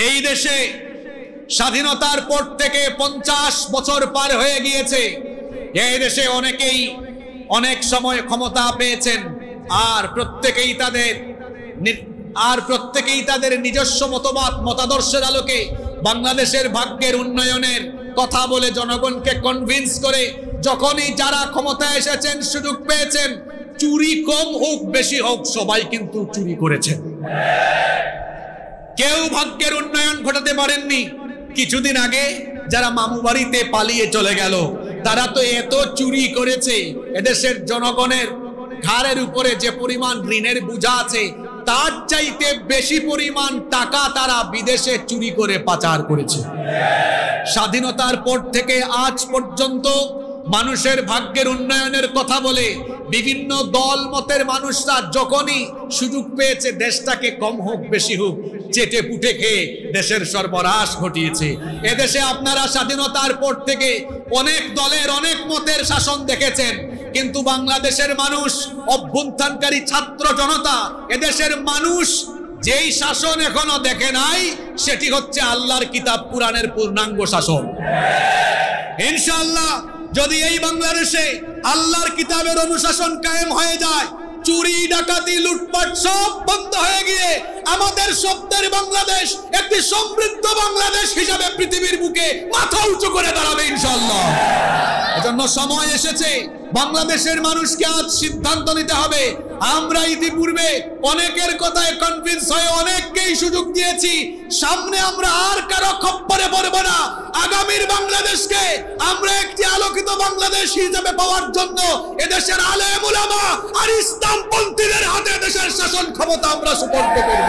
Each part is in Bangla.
এই দেশে স্বাধীনতার পর থেকে 50 বছর পার হয়ে গিয়েছে। এই দেশে অনেকেই অনেক সময় ক্ষমতা পেয়েছেন, আর প্রত্যেকেই তাদের নিজস্ব মতাদর্শের আলোকে বাংলাদেশের ভাগ্যের উন্নয়নের কথা বলে জনগণকে কনভিন্স করে যখনই যারা ক্ষমতায় এসেছেন, সুযোগ পেয়েছেন, চুরি কম হোক বেশি হোক সবাই কিন্তু চুরি করেছেন। কেউ ভাগ্যের উন্নয়ন ঘটাতে পারেননি। কিছুদিন আগে যারা মামু বাড়িতে পালিয়ে চলে গেল, তারা তো এত চুরি করেছে, এদেশের জনগণের ঘাড়ের উপরে যে পরিমাণ ঋণের বোঝা আছে তার চাইতে বেশি পরিমাণ টাকা তারা বিদেশে চুরি করে পাচার করেছে। স্বাধীনতার পর থেকে আজ পর্যন্ত মানুষের ভাগ্যের উন্নয়নের কথা বলে বিভিন্ন দল মতের মানুষরা যখনই সুযোগ পেয়েছে দেশটাকে কম হোক বেশি হোক চেটে পুটে খেয়ে দেশের সর্বনাশ ঘটিয়েছে। এদেশে আপনারা স্বাধীনতার পর থেকে অনেক দলের অনেক মতের শাসন দেখেছেন, কিন্তু বাংলাদেশের মানুষ, অভ্যুত্থানকারী ছাত্র জনতা, এদেশের মানুষ যেই শাসন এখনো দেখে নাই সেটি হচ্ছে আল্লাহর কিতাব কুরআনের পূর্ণাঙ্গ শাসন। ইনশাআল্লাহ যদি এই বাংলাদেশে আল্লাহর কিতাবের অনুশাসন কায়েম হয়ে যায়, চুরি ডাকাতি লুটপাট সব বন্ধ হয়ে গিয়ে আমাদের স্বপ্নের বাংলাদেশ একটি সমৃদ্ধ বাংলাদেশ হিসাবে পৃথিবীর বুকে মাথা উঁচু করে দাঁড়াবে ইনশাআল্লাহ। এজন্য সময় এসেছে বাংলাদেশের মানুষকে আজ সিদ্ধান্ত নিতে হবে। আমরা ইতিপূর্বে অনেকের কথায় কনভিন্স হয়ে অনেককেই সুযোগ দিয়েছি, সামনে আমরা আর কারো খপ্পরে পড়ব না। আগামীর বাংলাদেশকে আমরা একটি আলোকিত বাংলাদেশ হিসেবে পাওয়ার জন্য এদেশের আলেম উলামা আর ইসলামপন্থীদের হাতে দেশের শাসন ক্ষমতা আমরা সুপর্দ করব।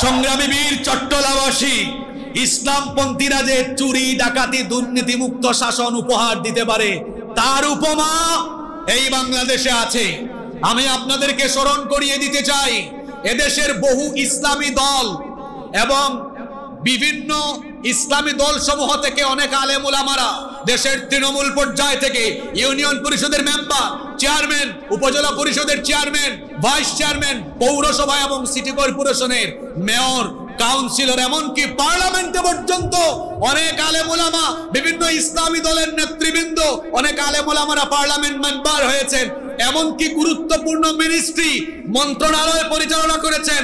সংগ্রামী বীর চট্টলাবাসী, ইসলামপন্থীরা যে চুরি ডাকাতি দুর্নীতি মুক্ত শাসন উপহার দিতে পারে তার উপমা এই বাংলাদেশে আছে। আমি আপনাদেরকে স্মরণ করিয়ে দিতে চাই, এদেশের বহু ইসলামী দল এবং বিভিন্ন ইসলামী দল সমূহ থেকে অনেক আলেম উলামারা দেশের তৃণমূল পর্যায় থেকে ইউনিয়ন পরিষদের মেম্বার, চেয়ারম্যান, উপজেলা পরিষদের চেয়ারম্যান, ভাইস চেয়ারম্যান, পৌরসভা এবং সিটি কর্পোরেশনের মেয়র, কাউন্সিলর, এমনকি পার্লামেন্টে পর্যন্ত অনেক আলেম উলামা, বিভিন্ন ইসলামী দলের নেতৃবৃন্দ, অনেক আলেম উলামারা পার্লামেন্ট মেম্বার হয়েছেন, এমনকি গুরুত্বপূর্ণ মিনিস্ট্রি মন্ত্রণালয় পরিচালনা করেছেন।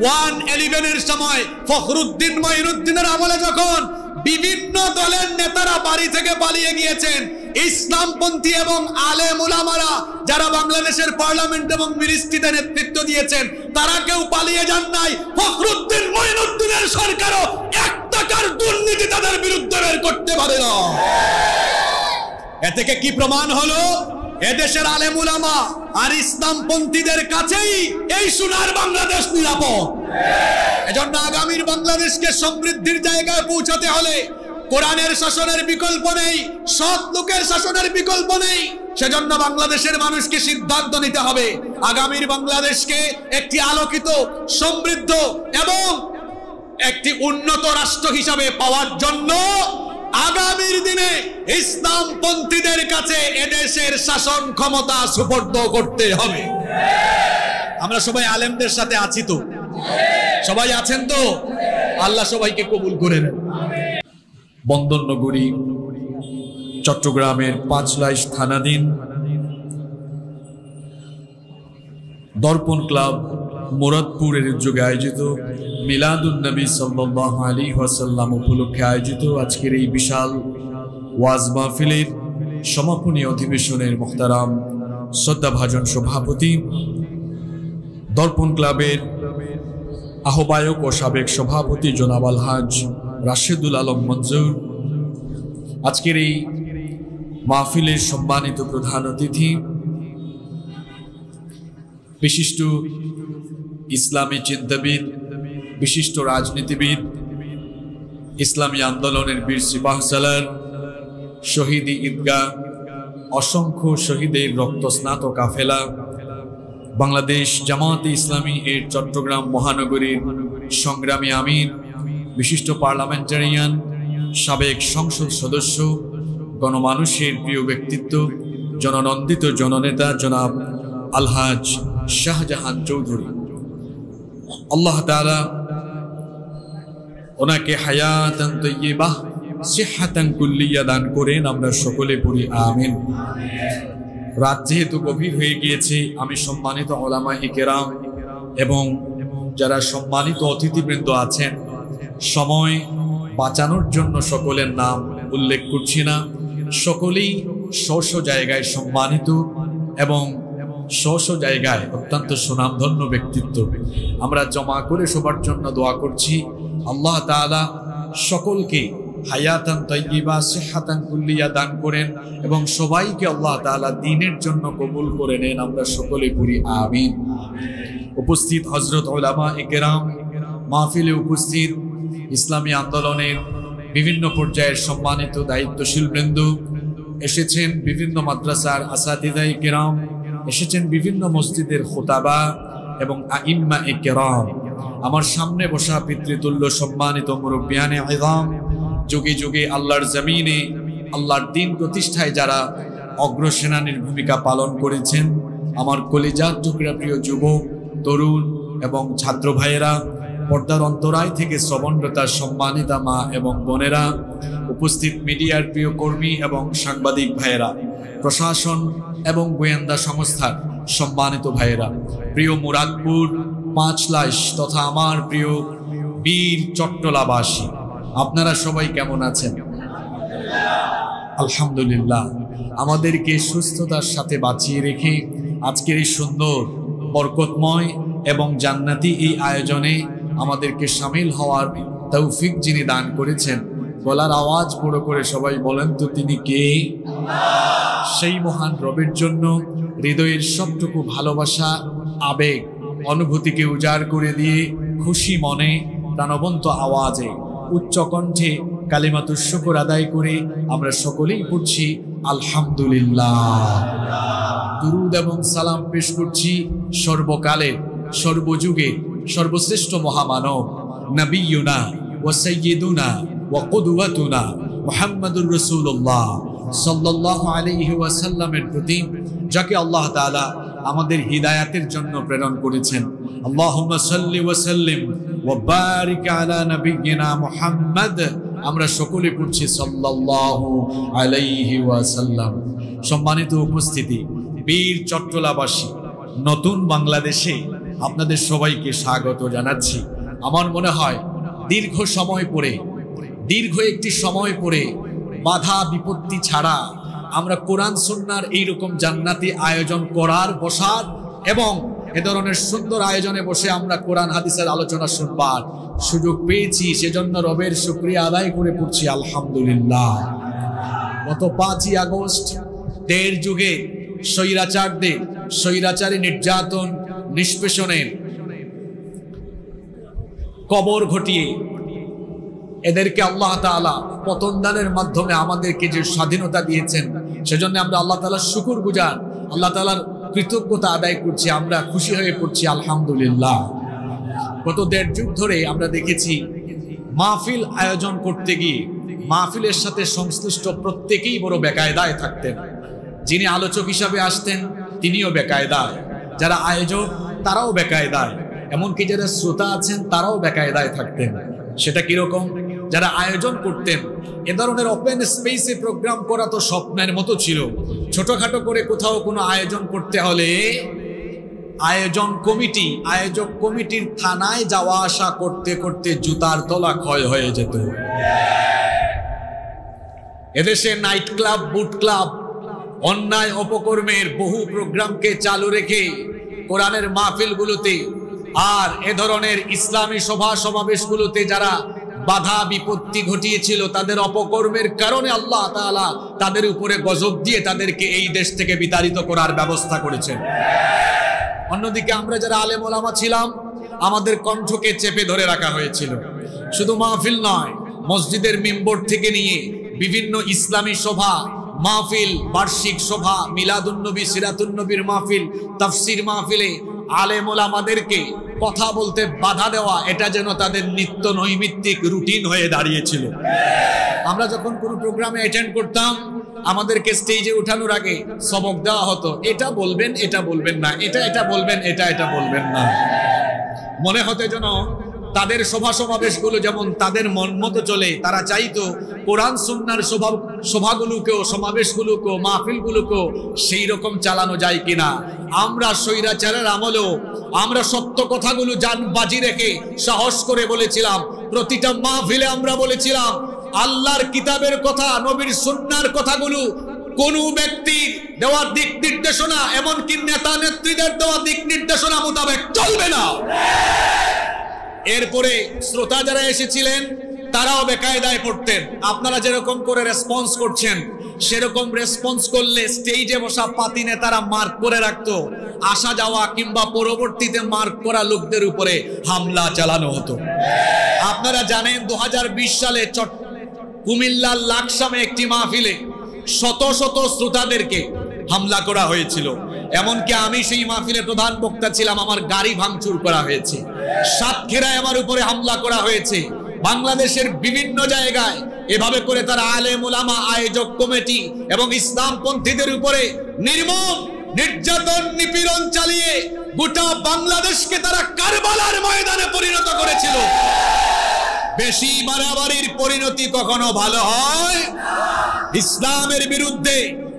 111-এর সময় ফখরুদ্দিন মঈনুদ্দিনের আমলে যখন বিভিন্ন দলের নেতারা বাড়ি থেকে পালিয়ে গিয়েছেন, ইসলামপন্থী এবং আলেম উলামারা যারা বাংলাদেশের পার্লামেন্ট এবং মিনিস্ট্রিতে নেতৃত্ব দিয়েছেন তারা কেউ পালিয়ে যান নাই। ফখরুদ্দিন মঈনুদ্দিনের সরকারও 1 টাকার দুর্নীতি তাদের বিরুদ্ধে বের করতে পারে না। এ থেকে কি প্রমাণ হলো? এদেশের আলেম উলামা আর ইসলামপন্থীদের কাছেই এই সোনার বাংলাদেশ নিরাপদ। এজন্য আগামীর বাংলাদেশকে সমৃদ্ধির জায়গায় পৌঁছাতে হলে কোরআনের শাসনের বিকল্প নেই, সৎ লোকের শাসনের বিকল্প নেই। সেজন্য বাংলাদেশের মানুষকে সিদ্ধান্ত নিতে হবে আগামীর বাংলাদেশকে একটি আলোকিত, সমৃদ্ধ এবং একটি উন্নত রাষ্ট্র হিসাবে পাওয়ার জন্য আগামীর দিনে ইসলামপন্থীদের কাছে এদেশের শাসন ক্ষমতা সুপর্দ করতে হবে। আমরা সবাই আলেমদের সাথে আছি তো? সবাই আছেন তো? আল্লাহ সবাইকে কবুল করে নেন। বন্দর নগরী চট্টগ্রামের পাঁচলাইশ থানাধীন দর্পণ ক্লাব মুরাদপুরের উদ্যোগে আয়োজিত মিলাদুন নবী সাল্লাল্লাহু আলাইহি ওয়াসাল্লাম উপলক্ষে আয়োজিত আজকের এই বিশাল ওয়াজ মাহফিলের সমাপনী অধিবেশনের মুহতারাম শ্রদ্ধাভাজন সভাপতি, দর্পণ ক্লাবের আহ্বায়ক ও সাবেক সভাপতি জনাব আলহাজ রাশেদুল আলম মঞ্জুর, আজকের এই মাহফিলের সম্মানিত প্রধান অতিথি, বিশিষ্ট ইসলামী চিন্তাবিদ, বিশিষ্ট রাজনীতিবিদ, ইসলামী আন্দোলনের বীর সিপাহসালার, শহীদ ঈদগাহ, অসংখ্য শহীদের রক্তস্নাত কাফেলা, বাংলাদেশ জামায়াতে ইসলামী এর চট্টগ্রাম মহানগরীর সংগ্রামী আমির বিশিষ্ট পার্লামেন্টারিয়ান, সাবেক সংসদ সদস্য, গণমানুষের প্রিয় ব্যক্তিত্ব, জননন্দিত জননেতা জনাব আলহাজ শাহজাহান চৌধুরী, আল্লাহ তাআলা ওনাকে হায়াতান তাইয়্যিবাহ সিহহাতান কুল্লিয়া দান করেন। আমরা সকলে পড়ি আমিন। রাত যেহেতু গভীর হয়ে গিয়েছে, আমি সম্মানিত উলামায়ে কেরাম এবং যারা সম্মানিত অতিথিবৃন্দ আছেন, সময় বাঁচানোর জন্য সকলের নাম উল্লেখ করছি না। সকলেই স্ব জায়গায় সম্মানিত এবং স্ব জায়গায় অত্যন্ত সুনামধন্য ব্যক্তিত্ব। আমরা জমা করে সবার জন্য দোয়া করছি, আল্লাহ তাআলা সকলকে হায়াতান তাইয়্যিবা সিহহাতান কুল্লিয়া দান করেন এবং সবাইকে আল্লাহ তাআলা দ্বীনের জন্য কবুল করে নেন। আমরা সকলে পড়ি আমিন। উপস্থিত হযরত উলামায়ে কেরাম, মাহফিলে উপস্থিত ইসলামী আন্দোলনের বিভিন্ন পর্যায়ের সম্মানিত দায়িত্বশীল বৃন্দ, এসেছেন বিভিন্ন মাদ্রাসার আসাতিদায়ে কেরাম, এসেছেন বিভিন্ন মসজিদের খুতাবা এবং আইম্মায়ে কেরাম, আমার সামনে বসা পিতৃতুল্য সম্মানিত মুরব্বিয়ানে ইযাম, যুগে যুগে আল্লাহর জমিনে আল্লাহর দ্বীন প্রতিষ্ঠায় যারা অগ্রসেনানীর ভূমিকা পালন করেছেন, আমার কলিজার টুকরা প্রিয় যুবক, তরুণ এবং ছাত্র ভাইয়েরা, পর্দার অন্তরায় থেকে শ্রবণরতা সম্মানিতা মা এবং বোনেরা, উপস্থিত মিডিয়ার প্রিয় কর্মী এবং সাংবাদিক ভাইয়েরা, প্রশাসন এবং গোয়েন্দা সংস্থার সম্মানিত ভাইয়েরা, প্রিয় মুরাদপুর, পাঁচলাইশ তথা আমার প্রিয় বীর চট্টলাবাসী, আপনারা সবাই কেমন আছেন? আলহামদুলিল্লাহ। আমাদেরকে সুস্থতার সাথে বাঁচিয়ে রেখে আজকের এই সুন্দর, বরকতময় এবং জান্নাতি এই আয়োজনে আমাদেরকে শামিল হওয়ার তৌফিক যিনি দান করেছেন, গলার আওয়াজ বড় করে সবাই বলেন তো তিনি কে? সেই মহান রবের জন্য হৃদয়ের সবটুকু ভালোবাসা, আবেগ, অনুভূতিকে উজাড় করে দিয়ে খুশি মনে প্রাণবন্ত আওয়াজে উচ্চ কণ্ঠে কালিমাতুশ শুকর আদায় করে আমরা সকলেই পড়ছি আলহামদুলিল্লাহ। দুরূদ এবং সালাম পেশ করছি সর্বকালে, সর্বযুগে সর্বশ্রেষ্ঠ মহামানব নবিয়ুনা ওয়া সাইয়্যিদুনা ওয়া কুদওয়াতুনা মুহাম্মাদুর রাসূলুল্লাহ সাল্লাল্লাহু আলাইহি ওয়াসাল্লামের প্রতি, যাকে আল্লাহ তাআলা আমাদের হিদায়াতের জন্য প্রেরণ করেছেন। আল্লাহুম্মা সাল্লি ওয়া সাল্লিম ওয়া বারিক আলা নাবিয়্যিনা মুহাম্মদ। আমরা সকলে পড়ছি সাল্লাল্লাহু আলাইহি ওয়াসাল্লাম। সম্মানিত উপস্থিতি, বীর চট্টলাবাসী, নতুন বাংলাদেশে আপনাদের সবাইকে স্বাগত জানাচ্ছি। আমার মনে হয় দীর্ঘ একটি সময় পরে বাধা বিপত্তি ছাড়া আমরা কোরআন সুন্নাহর এইরকম জান্নাতি আয়োজন করার, বসার এবং এ ধরনের সুন্দর আয়োজনে বসে আমরা কোরআন হাদিসের আলোচনা শুনবার সুযোগ পেয়েছি। সেজন্য রবের শুকরিয়া আদায় করে পড়ছি আলহামদুলিল্লাহ। গত 5ই আগস্ট দের যুগে স্বৈরাচারী নির্যাতন, নিষ্পেষণের কবর ঘটিয়ে এদেরকে আল্লাহ তাআলা পতন দানের মাধ্যমে আমাদেরকে যে স্বাধীনতা দিয়েছেন, সেজন্য আমরা আল্লাহ তাআলার শুকরগুজার, আল্লাহ তাআলার কৃতজ্ঞতা আদায় করছি, আমরা খুশি হয়ে পড়ছি আলহামদুলিল্লাহ। গত 1.5 যুগ ধরে আমরা দেখেছি মাহফিল আয়োজন করতে গিয়ে মাহফিলের সাথে সংশ্লিষ্ট প্রত্যেকেই বড় বেকায়দায় থাকতেন। যিনি আলোচক হিসাবে আসতেন তিনিও বেকায়দায়, যারা আয়োজক তারাও বেকায়দায়, এমনকি যারা শ্রোতা আছেন তারাও বেকায়দায় থাকতেন। সেটা কিরকম? যারা আয়োজন করতেন, এ ধরনের ওপেন স্পেসে প্রোগ্রাম করা তো স্বপ্নের মতো ছিল। ছোটখাটো করে কোথাও কোনো আয়োজন করতে হলে আয়োজক কমিটির থানায় যাওয়া আসা করতে করতে জুতার তলা ক্ষয় হয়ে যেত। এদেশে নাইট ক্লাব, বুট ক্লাব, অন্যায় অপকর্মের বহু প্রোগ্রামকে চালু রেখে কোরআনের মাহফিলগুলোতে আর এ ধরনের ইসলামী সভা সমাবেশগুলোতে যারা বাধা বিপত্তি ঘটিয়েছিল, তাদের অপকর্মের কারণে আল্লাহ তাআলা তাদের উপরে গজব দিয়ে তাদেরকে এই দেশ থেকে বিতাড়িত করার ব্যবস্থা করেছেন। অন্যদিকে আমরা যারা আলেম ওলামা ছিলাম, আমাদের কণ্ঠকে চেপে ধরে রাখা হয়েছিল। শুধু মাহফিল নয়, মসজিদের মিম্বর থেকে নিয়ে বিভিন্ন ইসলামী সভা, মাহফিল, বার্ষিক সভা, মিলাদুন নবী, সিরাতুন নবীর মাহফিল, তাফসীর মাহফিলে আলেম ওলামাদেরকে কথা বলতে বাধা দেওয়া, এটা যেন তাদের নিত্য নৈমিত্তিক রুটিন হয়ে দাঁড়িয়েছিল। আমরা যখন কোনো প্রোগ্রামে অ্যাটেন্ড করতাম, আমাদেরকে স্টেজে উঠানোর আগে সবক দেওয়া হতো, এটা বলবেন, এটা বলবেন না, এটা বলবেন, এটা বলবেন না। মনে হতে যেন তাদের সভা সমাবেশগুলো যেমন তাদের মন মতো চলে, তারা চাইতো কোরআন সুন্নাহর সভাগুলোকেও, সমাবেশগুলোকেও, মাহফিলগুলোকেও সেই রকম চালানো যায় কিনা। আমরা স্বৈরাচারের আমলেও আমরা সত্য কথাগুলো জান বাজি রেখে সাহস করে বলেছিলাম। প্রতিটা মাহফিলে আমরা বলেছিলাম আল্লাহর কিতাবের কথা, নবীর সুন্নাহর কথাগুলো কোন ব্যক্তির দেওয়া দিক নির্দেশনা, এমনকি নেতা নেত্রীদের দেওয়া দিক নির্দেশনা মোতাবেক চলবে না। এরপরে শ্রোতা যারা এসেছিলেন তারাও বেকায়দায় পড়তেন। আপনারা যেরকম করে রেসপন্স করছেন, সেরকম রেসপন্স করলে স্টেজে বসা পাতি নেতারা মার্ক করে রাখতো, আসা যাওয়া কিংবা পরবর্তীতে মার্ক করা লোকদের উপরে হামলা চালানো হতো। আপনারা জানেন 2020 সালে কুমিল্লার লাকসামে একটি মাহফিলে শত শত শ্রোতাদেরকে হামলা করা হয়েছিল। এমনকি আমি সেই মাহফিলে প্রধান বক্তা ছিলাম, আমার গাড়ি ভাঙচুর করা হয়েছে। সাতক্ষীরায় আমার উপরে হামলা করা হয়েছে। বাংলাদেশের বিভিন্ন জায়গায় এভাবে করে তারা আলেম ওলামা, আয়োজক কমিটি এবং ইসলামপন্থীদের উপরে নির্মম নির্যাতন নিপীড়ন চালিয়ে গোটা বাংলাদেশকে তারা কারবালার ময়দানে পরিণত করেছিল। বেশি বাড়াবাড়ির পরিণতি কখনো ভালো হয়? ইসলামের বিরুদ্ধে,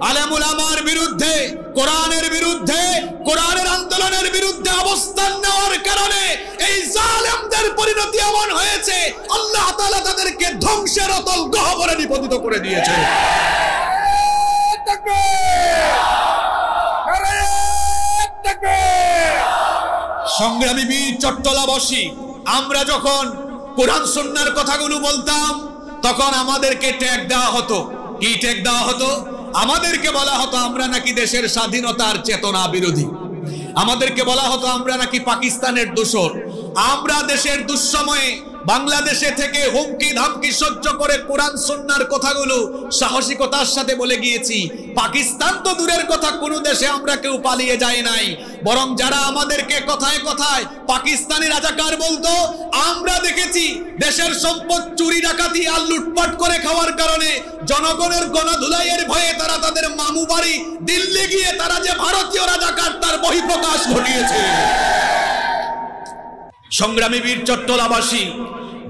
আলেম ওলামার বিরুদ্ধে, কোরআনের বিরুদ্ধে, কোরআনের আন্দোলনের বিরুদ্ধে অবস্থান নেওয়ার কারণে এই জালেমদের পরিণতি এমন হয়েছে, আল্লাহ তাআলা তাদেরকে ধ্বংসের অতল গহ্বরে নিপতিত করে দিয়েছে। সংগ্রামী বীর চট্টলাবাসী, আমরা যখন কোরআন সুন্নাহর কথাগুলো বলতাম তখন আমাদেরকে ট্যাগ দেওয়া হতো। কি ট্যাগ দেওয়া হতো? আমাদেরকে বলা হতো আমরা নাকি দেশের স্বাধীনতার চেতনা বিরোধী, আমাদেরকে বলা হতো আমরা নাকি পাকিস্তানের দোসর। আমরা দেশের দুঃসময়ে বাংলাদেশে থেকে হুমকি ধামকি সহ্য করে কোরআন সুন্নাহর কথাগুলো সাহসিকতার সাথে বলে গিয়েছি। পাকিস্তান তো দূরের কথা, কোন দেশে আমরা কেউ পালিয়ে যাই নাই, বরং যারা আমাদেরকে কথায় কথায় পাকিস্তানি রাজাকার বলতো, আমরা দেখেছি দেশের সম্পদ চুরি ডাকাতি আর লুটপাট করে খাওয়ার কারণে জনগণের গণধুলাইয়ের ভয়ে তারা তাদের মামু বাড়ি দিল্লি গিয়ে তারা যে ভারতীয় রাজাকার তার বহিঃপ্রকাশ ঘটিয়েছে। সংগ্রামী বীর চট্টলাবাসী,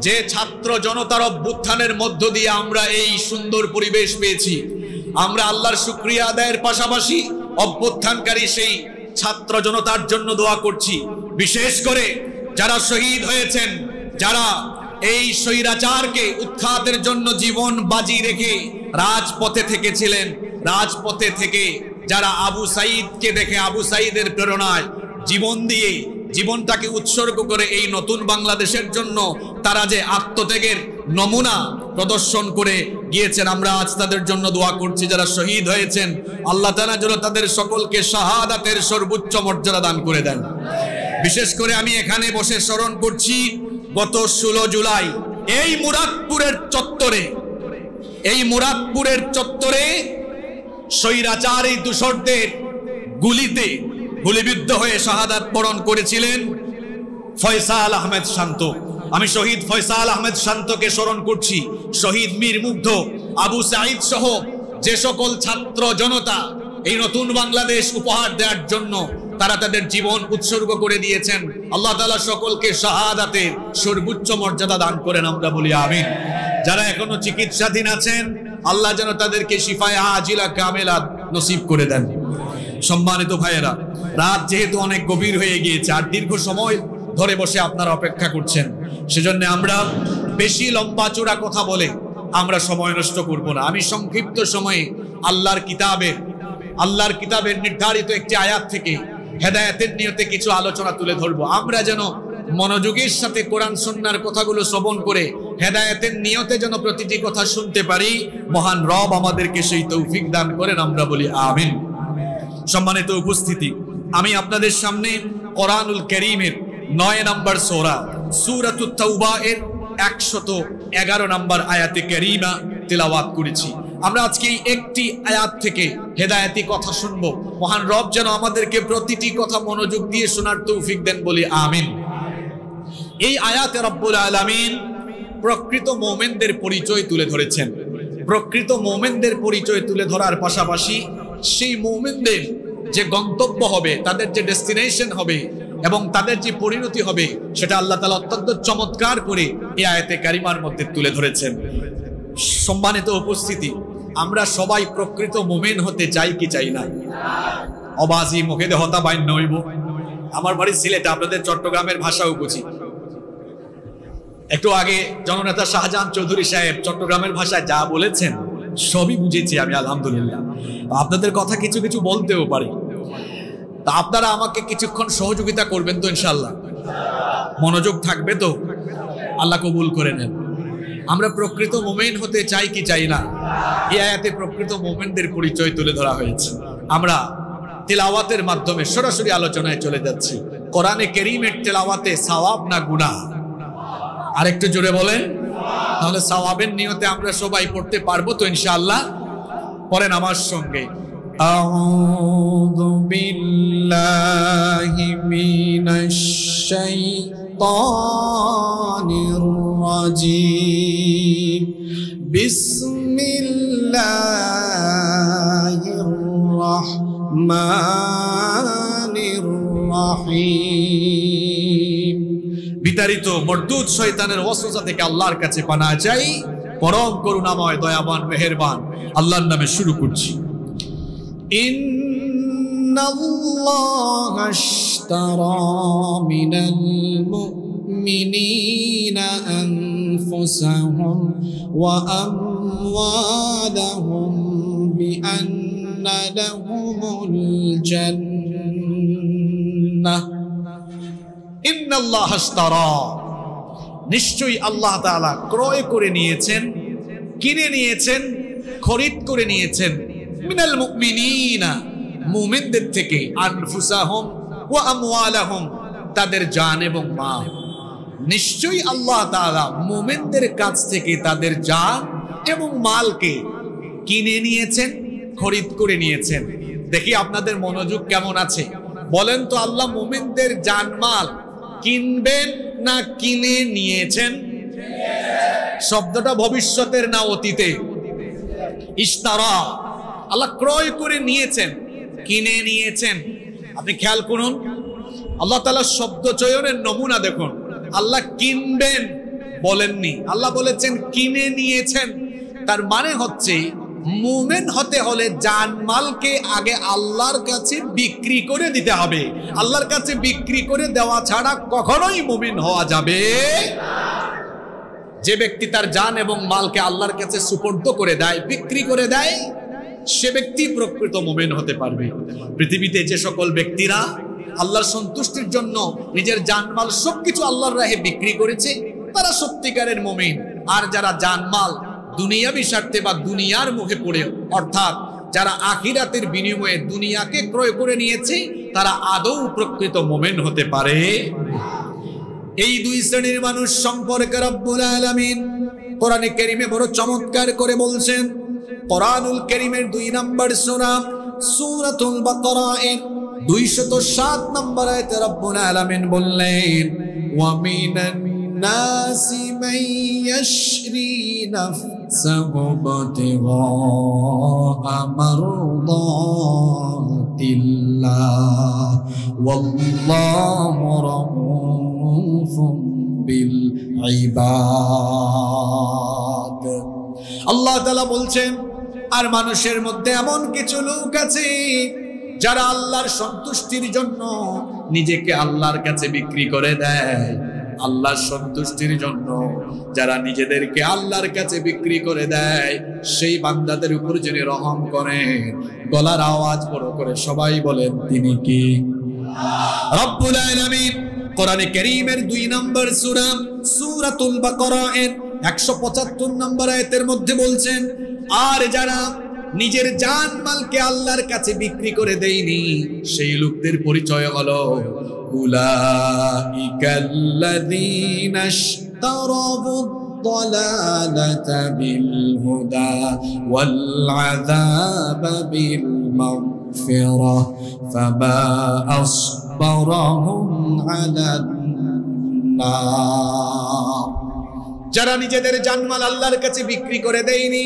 যে ছাত্র জনতার অভ্যুত্থানের মধ্য দিয়ে আমরা এই সুন্দর পরিবেশ পেয়েছি, আমরা আল্লাহর শুকরিয়া আদায়ের পাশাপাশি অভ্যুত্থানকারী সেই ছাত্র জনতার জন্য দোয়া করছি। বিশেষ করে যারা শহীদ হয়েছেন, যারা এই স্বৈরাচারকে উৎখাতের জন্য জীবন বাজি রেখে রাজপথে থেকেছিলেন, রাজপথে থেকে যারা আবু সাঈদকে দেখে আবু সাঈদের প্রেরণায় জীবন দিয়ে জীবনটাকে উৎসর্গ করে এই নতুন বাংলাদেশের জন্য তারা যে আত্মত্যাগের নমুনা প্রদর্শন করে গিয়েছেন, আমরা আজ তাদের জন্য দোয়া করছি। যারা শহীদ হয়েছেন, আল্লাহ তাআলা যেন তাদের সকলকে শাহাদাতের সর্বোচ্চ মর্যাদা দান করে দেন। বিশেষ করে আমি এখানে বসে স্মরণ করছি গত 16 জুলাই এই মুরাদপুরের চত্বরে স্বৈরাচারী দূষরদের গুলিতে গুলিবিদ্ধ হয়ে শাহাদাত বরণ করেছিলেন ফয়সাল আহমেদ শান্ত। আমি শহীদ ফয়সাল আহমেদ শান্তকে স্মরণ করছি। শহীদ মীর মুগ্ধ, আবু সাঈদ সহ যে সকল ছাত্র জনতা এই নতুন বাংলাদেশ উপহার দেওয়ার জন্য তারা তাদের জীবন উৎসর্গ করে দিয়েছেন, আল্লাহ তাআলা সকলকে শাহাদাতের সর্বোচ্চ মর্যাদা দান করেন, আমরা বলি আমিন। যারা এখনো চিকিৎসাধীন আছেন, আল্লাহ যেন তাদেরকে শিফায়ে আজিলা কামেলা নসিব করে দেন। সম্মানিত ভাইয়েরা, রাত যেহেতু অনেক গভীর হয়ে গিয়েছে আর দীর্ঘ সময় ধরে বসে আপনারা অপেক্ষা করছেন, সেজন্য আমরা বেশি লম্বা চূড়া কথা বলে আমরা সময় নষ্ট করব না। আমি সংক্ষিপ্ত সময়ে আল্লাহর কিতাবের নির্ধারিত একটি আয়াত থেকে হেদায়েতের নিয়তে কিছু আলোচনা তুলে ধরবো। আমরা যেন মনোযোগের সাথে কোরআন সুন্নাহর কথাগুলো শ্রবণ করে হেদায়েতের নিয়তে যেন প্রতিটি কথা শুনতে পারি। মহান রব আমাদেরকে সেই তৌফিক দান করেন, আমরা বলি আমিন। সম্মানিত উপস্থিতি, আমি আপনাদের সামনে কোরআনুল কারীমের 9 নম্বর সূরাতুত তাওবা এর 111 নম্বর আয়াতে কারীমা তেলাওয়াত করেছি। আমরা আজকে একটি আয়াত থেকে হেদায়েতি কথা শুনবো। মহান রব যেন আমাদেরকে প্রতিটি কথা মনোযোগ দিয়ে শোনার তৌফিক দেন, বলি আমিন। এই আয়াতে রব্বুল আলামিন প্রকৃত মুমিনদের পরিচয় তুলে ধরেছেন। প্রকৃত মুমিনদের পরিচয় তুলে ধরার পাশাপাশি সেই মুমিনদের যে গন্তব্য হবে, তাদের যে ডেস্টিনেশন হবে এবং তাদের যে পরিণতি হবে, সেটা আল্লাহ তাআলা অত্যন্ত চমৎকার করে এই আয়াতে কারিমার মধ্যে তুলে ধরেছেন। সম্মানিত উপস্থিতি, আমরা সবাই প্রকৃত মুমিন হতে চাই কি চাই না? অবাজি মুখে হতা বাইন নইব। আমার বাড়ি সিলেট, আপনাদের চট্টগ্রামের ভাষাও বুঝি। একটু আগে জননেতা শাহজাহান চৌধুরী সাহেব চট্টগ্রামের ভাষায় যা বলেছেন সবই বুঝেছি আমি, আলহামদুলিল্লাহ। আপনাদের কথা কিছু কিছু বলতেও পারি। তা আপনারা আমাকে কিছুক্ষণ সহযোগিতা করবেন তো ইনশাআল্লাহ? মনোযোগ থাকবে তো? আল্লাহ কবুল করে নেন। আমরা প্রকৃত মুমিন হতে চাই কি চাই না? এই আয়াতে প্রকৃত মুমিনদের পরিচয় তুলে ধরা হয়েছে। আমরা তিলাওয়াতের মাধ্যমে সরাসরি আলোচনায় চলে যাচ্ছি। কোরআনে কারীমের তিলাওয়াতে সওয়াব না গুনাহ? আরেকটু জোরে বলেন। তাহলে সওয়াবের নিয়তে আমরা সবাই পড়তে পারবো তো ইনশাআল্লাহ? পড়েন আমার সঙ্গে। আউযু বিল্লাহি মিনাশ শাইতানির রাজীম। বিসমিল্লাহির রাহমানির রাহিম। বিতাড়িত মরদুদ শয়তানের ওয়াসওয়াসা থেকে আল্লাহর কাছে পানাহ চাই। পরম করুণাময় দয়াবান মেহেরবান আল্লাহর নামে শুরু করছি। ইন্নাল্লাহা আশতারা মিনাল মুমিনিনা আনফুসাহুম ওয়া আমওয়ালাহুম বিআন্না লাহুমুল জান্নাহ। ইন্নাল্লাহা আশতারা, নিশ্চয়ই আল্লাহ তাআলা ক্রয় করে নিয়েছেন, কিনে নিয়েছেন, খরিদ করে নিয়েছেন মিনাল মুমিনিনা, মুমিনদের থেকে, আনফুসাহুম ওয়া আমওয়ালাহুম, তাদের জান এবং মাল। নিশ্চয়ই আল্লাহ তাআলা মুমিনদের কাছ থেকে তাদের জান এবং মালকে কিনে নিয়েছেন, খরিদ করে নিয়েছেন। দেখি আপনাদের মনোযোগ কেমন আছে। বলেন তো, আল্লাহ মুমিনদের জান মাল কিনবেন না কিনে নিয়েছেন? শব্দটা ভবিষ্যতের না অতীতে? ইশতারা, আল্লাহ ক্রয় করে নিয়েছেন, কিনে নিয়েছেন। আপনি খেয়াল করুন, আল্লাহ তাআলা শব্দ চয়নের নমুনা দেখুন। আল্লাহ কিনবেন বলেননি, আল্লাহ বলেছেন কিনে নিয়েছেন। তার মানে হচ্ছে মুমিন হতে হলে জানমালকে আগে আল্লাহর কাছে বিক্রি করে দিতে হবে। আল্লাহর কাছে বিক্রি করে দেওয়া ছাড়া কখনোই মুমিন হওয়া যাবে না। যে ব্যক্তি তার জান এবং মালকে আল্লাহর কাছে সুপর্দ করে দেয়, বিক্রি করে দেয়, সে ব্যক্তি প্রকৃত মুমিন হতে পারবে। পৃথিবীতে যে সকল ব্যক্তিরা আল্লাহর সন্তুষ্টির জন্য নিজের জানমাল সবকিছু আল্লাহর রাহে বিক্রি করেছে, তারা সত্যিকারের মুমিন। আর যারা জানমাল দুনিয়াবি স্বার্থে বা দুনিয়ার মুখে পড়ে, অর্থাৎ যারা আখিরাতের বিনিময়ে দুনিয়াকে ক্রয় করে নিয়েছে, তারা আদৌ প্রকৃত মুমিন হতে পারে। এই দুই শ্রেণীর মানুষ সম্পর্কে রব্বুল আলামিন কোরআনে কারীমে বড় চমৎকার করে বলছেন। কোরআনুল কারীমের 2 নম্বর সূরা সূরাতুল বাকারা এর 207 নম্বর আয়াতে রব্বুল আলামিন বললেন, ওয়া মিনান নাসি মান ইয়াশরি নাফসাহু বিতিগা মারদাতিল্লাহ ওয়াল্লাহু রাউফুম বিল ইবাদ। আল্লাহ তাআলা বলছেন, আর মানুষের মধ্যে এমন কিছু লোক আছে যারা আল্লাহর সন্তুষ্টির জন্য নিজেকে আল্লাহর কাছে বিক্রি করে দেয়। আল্লাহর সন্তুষ্টির জন্য যারা নিজেদেরকে আল্লাহর কাছে বিক্রি করে দেয়, সেই বান্দাদের উপর যিনি রহম করেন, গলার আওয়াজ বড় করে সবাই বলেন, তিনি কি? রব্বুল আলামিন কোরআনে কারীমের 2 নম্বর সূরা সূরাতুল বাকারা এর 175 নম্বর আয়াতের মধ্যে বলছেন, আর যারা নিজের জান মালকে আল্লাহর কাছে বিক্রি করে দেয়নি, সেই লোকদের পরিচয় হলো উলাইকাল্লাযীনা ইশতারাবুদ-দালালাতা বিল-হুদা ওয়াল-আযাবা বিল-মাগফিরাহ ফামা আসবারহুম আলান النار যারা নিজেদের জানমাল আল্লাহর কাছে বিক্রি করে দেয়নি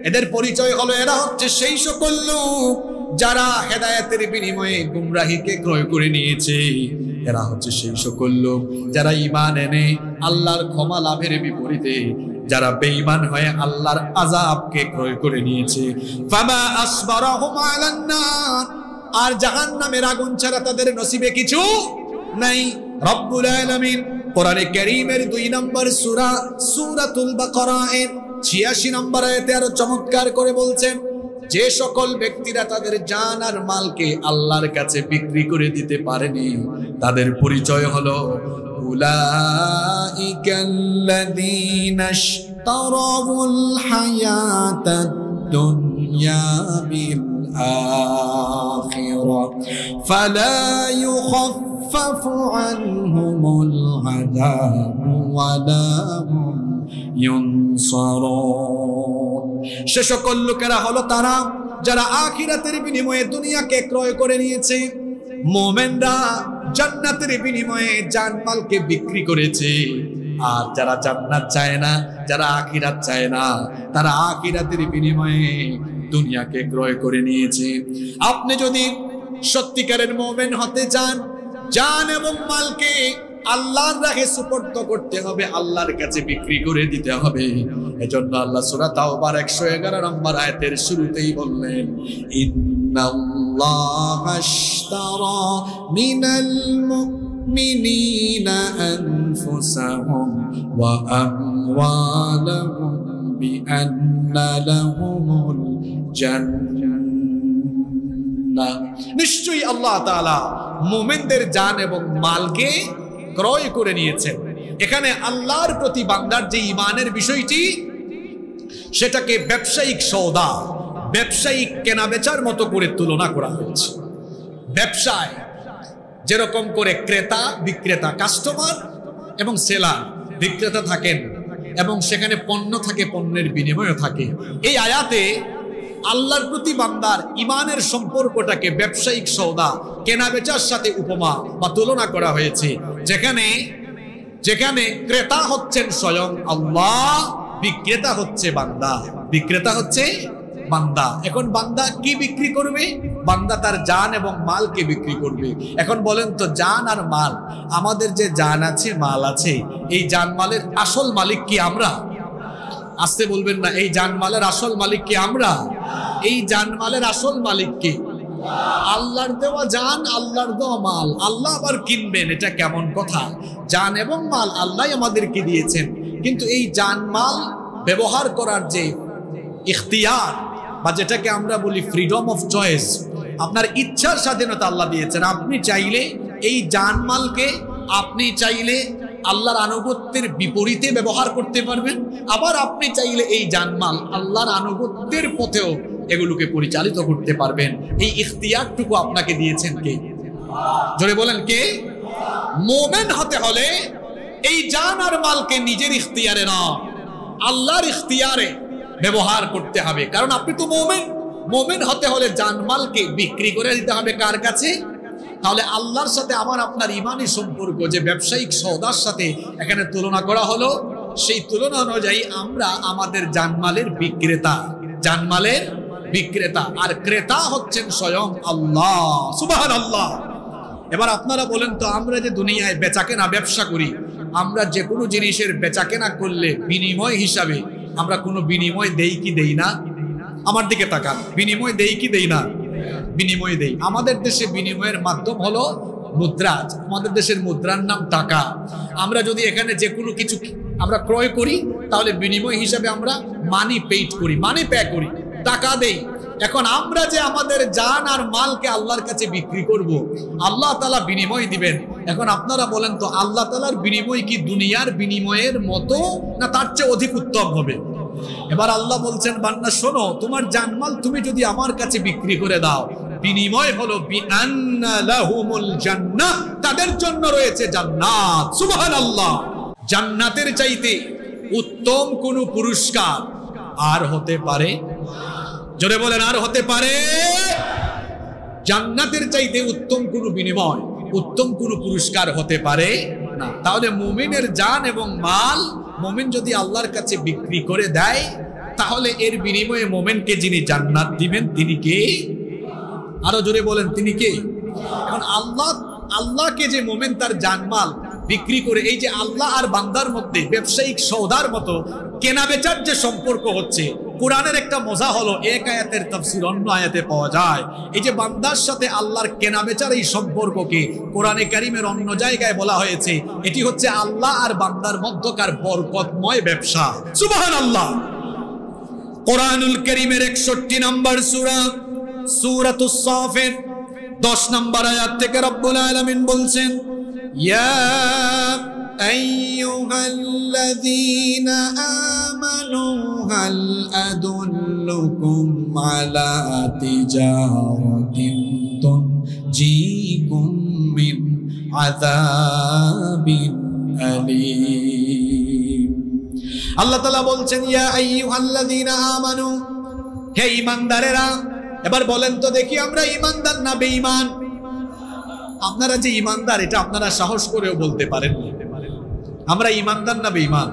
এদের পরিচয় হলো এরা হচ্ছে সেই সকল লোক যারা হেদায়েতের বিনিময়ে গুমরাহিকে ক্রয় করে নিয়েছে এরা হচ্ছে সেই সকল লোক যারা ঈমান এনে আল্লাহর ক্ষমা লাভের বিপরীতে যারা বেঈমান হয়ে আল্লাহর আযাবকে ক্রয় করে নিয়েছে ফামা আসবারাহুম আলান নার আর জাহান্নামের আগুন ছাড়া তাদের নসিবে কিছু নাই রব্বুল আলামিন কোরআনে কারীমের 2 নম্বর সূরা সূরাতুল বাকারা এর 86 নম্বর আয়াতে আরো চমৎকার করে বলছেন যে সকল ব্যক্তিরা তাদের জান আর মালকে আল্লাহর কাছে বিক্রি করে দিতে পারেনি তাদের পরিচয় হলো উলাইকাল্লাযীনা ইশতারাউল হায়াতাদ দুনিয়া বিল আখিরাহ ফালা ইউখাফফাফু আনহুমুল আযাবু ওয়ালা হুম ইউনসারুন সে সকল লোকেরা হলো তারা যারা আখিরাতের বিনিময়ে দুনিয়াকে ক্রয় করে নিয়েছে মুমিনরা জান্নাতের বিনিময়ে জানমালকে বিক্রি করেছে আর যারা জান্নাত চায় না যারা আখিরাত চায় না তারা আখিরাতের বিনিময়ে দুনিয়াকে ক্রয় করে নিয়েছে আপনি যদি সত্যিকারের মুমিন হতে চান জান এবং মালকে আল্লাহর রাহে সুপর্দ করতে হবে আল্লাহর কাছে বিক্রি করে দিতে হবে এজন্য আল্লাহ সূরা তাওবার 111 নম্বর আয়াতের শুরুতেই বললেন ইন্নাল্লাহা আশতারা মিনাল মুমিনিনা আনফুসাহুম ওয়া আমওয়ালাহুম বিআন্না লাহুমুল জান্নাহ নিশ্চয়ই আল্লাহ তাআলা মুমিনদের জান এবং মালকে ক্রয় করে নিয়েছেন এখানে আল্লাহর প্রতি বান্দার যে ঈমানের বিষয়টি সেটাকে ব্যবসায়িক সওদা ব্যবসায়িক কেনাবেচার মতো করে তুলনা করা হয়েছে ব্যবসায় যেরকম করে ক্রেতা বিক্রেতা কাস্টমার এবং সেলার বিক্রেতা থাকেন এবং সেখানে পণ্য থাকে পণ্যের বিনিময় থাকে এই আয়াতে আল্লাহর প্রতি বান্দার ঈমানের সম্পর্কটাকে ব্যবসায়িক সওদা কেনাবেচার সাথে উপমা বা তুলনা করা হয়েছে যেখানে ক্রেতা হচ্ছেন স্বয়ং আল্লাহ বিক্রেতা হচ্ছে বান্দা বিক্রেতা হচ্ছে বান্দা এখন বান্দা কি বিক্রি করবে বান্দা তার জান এবং মালকে বিক্রি করবে এখন বলেন তো জান আর মাল আমাদের যে জান আছে মাল আছে এই জান মালের আসল মালিক কি আমরা আসতে বলবেন না এই জানমালের আসল মালিক কি আমরা এই জানমালের আসল মালিক কি আল্লাহর দেওয়া জান আল্লাহর দেওয়া মাল আল্লাহ আবার কিনবেন এটা কেমন কথা জান এবং মাল আল্লাহই আমাদেরকে দিয়েছেন কিন্তু এই জান মাল ব্যবহার করার যে ইখতিয়ার বা যেটাকে আমরা বলি ফ্রিডম অফ চয়েস আপনার ইচ্ছার স্বাধীনতা আল্লাহ দিয়েছেন আপনি চাইলে এই জান মালকে আপনি চাইলে আল্লাহর আনুগত্যের বিপরীতে ব্যবহার করতে পারবেন আবার আপনি চাইলে এই জানমাল আল্লাহর আনুগত্যের পথেও এগুলোকে পরিচালিত করতে পারবেন এই ইখতিয়ারটুকু আপনাকে দিয়েছেন কে জোরে বলেন কে মুমিন হতে হলে এই জান আর মালকে নিজের ইখতিয়ারে না আল্লাহর ইখতিয়ারে ব্যবহার করতে হবে কারণ আপনি তো মুমিন হতে হলে জানমালকে বিক্রি করে দিতে হবে কার কাছে তাহলে আল্লাহর সাথে আমার আপনার ঈমানি সম্পর্ক যে ব্যবসায়িক সওদার সাথে এখানে তুলনা করা হলো সেই তুলনা অনুযায়ী আমরা আমাদের জানমালের বিক্রেতা আর ক্রেতা হচ্ছেন স্বয়ং আল্লাহ সুবহানাল্লাহ এবার আপনারা বলেন তো আমরা যে দুনিয়ায় বেচাকেনা ব্যবসা করি আমরা যে কোনো জিনিসের বেচাকেনা করলে বিনিময় হিসাবে আমরা কোনো বিনিময় দেই কি দেই না আমার দিকে তাকান বিনিময় দেই কি দেই না বিনিময় দেই আমাদের দেশে বিনিময়ের মাধ্যম হলো মুদ্রা আমাদের দেশের মুদ্রার নাম টাকা আমরা যদি এখানে যে কোনো কিছু আমরা ক্রয় করি তাহলে বিনিময় হিসাবে আমরা মানি পে করি টাকা দেই এখন আমরা যে আমাদের জান আর মালকে আল্লাহর কাছে বিক্রি করব আল্লাহ তাআলা বিনিময় দিবেন এখন আপনারা বলেন তো আল্লাহ তাআলার বিনিময় কি দুনিয়ার বিনিময়ের মতো না তার চেয়ে অধিক উত্তম হবে এবার আল্লাহ বলছেন বান্দা শোনো তোমার জানমাল তুমি যদি আমার কাছে বিক্রি করে দাও বিনিময় হলো বিআন্না লাহুমুল জান্নাহ তাদের জন্য রয়েছে জান্নাত সুবহানাল্লাহ জান্নাতের চাইতে উত্তম কোন পুরস্কার আর হতে পারে জোরে বলেন আর হতে পারে জান্নাতের চাইতে উত্তম কোন বিনিময় উত্তম কোন পুরস্কার হতে পারে না। তাহলে মুমিনের জান এবং মাল মুমিন যদি আল্লাহর কাছে বিক্রি করে দেয়, তাহলে এর বিনিময়ে মুমিনকে যিনি জান্নাত দিবেন তিনি কে? আরো জোরে বলেন, তিনি কে? এখন আল্লাহকে যে মুমিন তার জানমাল বিক্রি করে, এই যে আল্লাহ আর বান্দার মধ্যে ব্যবসায়িক সৌদার মতো কেনা বেচার যে সম্পর্ক হচ্ছে, কোরআনের একটা মজা হলো এক আয়াতের তাফসীর অন্য আয়াতে পাওয়া যায়। এই যে বান্দার সাথে আল্লাহর কেনা বেচার এই সম্পর্ককে কোরআনে কারীমের অন্য জায়গায় বলা হয়েছে এটি হচ্ছে আল্লাহ আর বান্দার মধ্যকার বরকতময় ব্যবসা। সুবহানাল্লাহ। কোরআনুল কারীমের 61 নম্বর সূরা সূরাতুস সাফের 10 নম্বর আয়াত থেকে রব্বুল আলামিন বলছেন, ইয়া আইয়ুহাল্লাযীনা আমানু হাল আদুল্লুকুম আলা তিজারাতিন তুনজিকুম মিন আযাবিন আলীম। আল্লাহ তাআলা বলছেন, ইয়া আইয়ুহাল্লাযীনা আমানু, হে ঈমানদারেরা। এবার বলেন তো দেখি, আমরা ঈমানদার না বেঈমান? আপনারা যে ঈমানদার এটা আপনারা সাহস করেও বলতে পারেন, আমরা ঈমানদার না বেঈমান?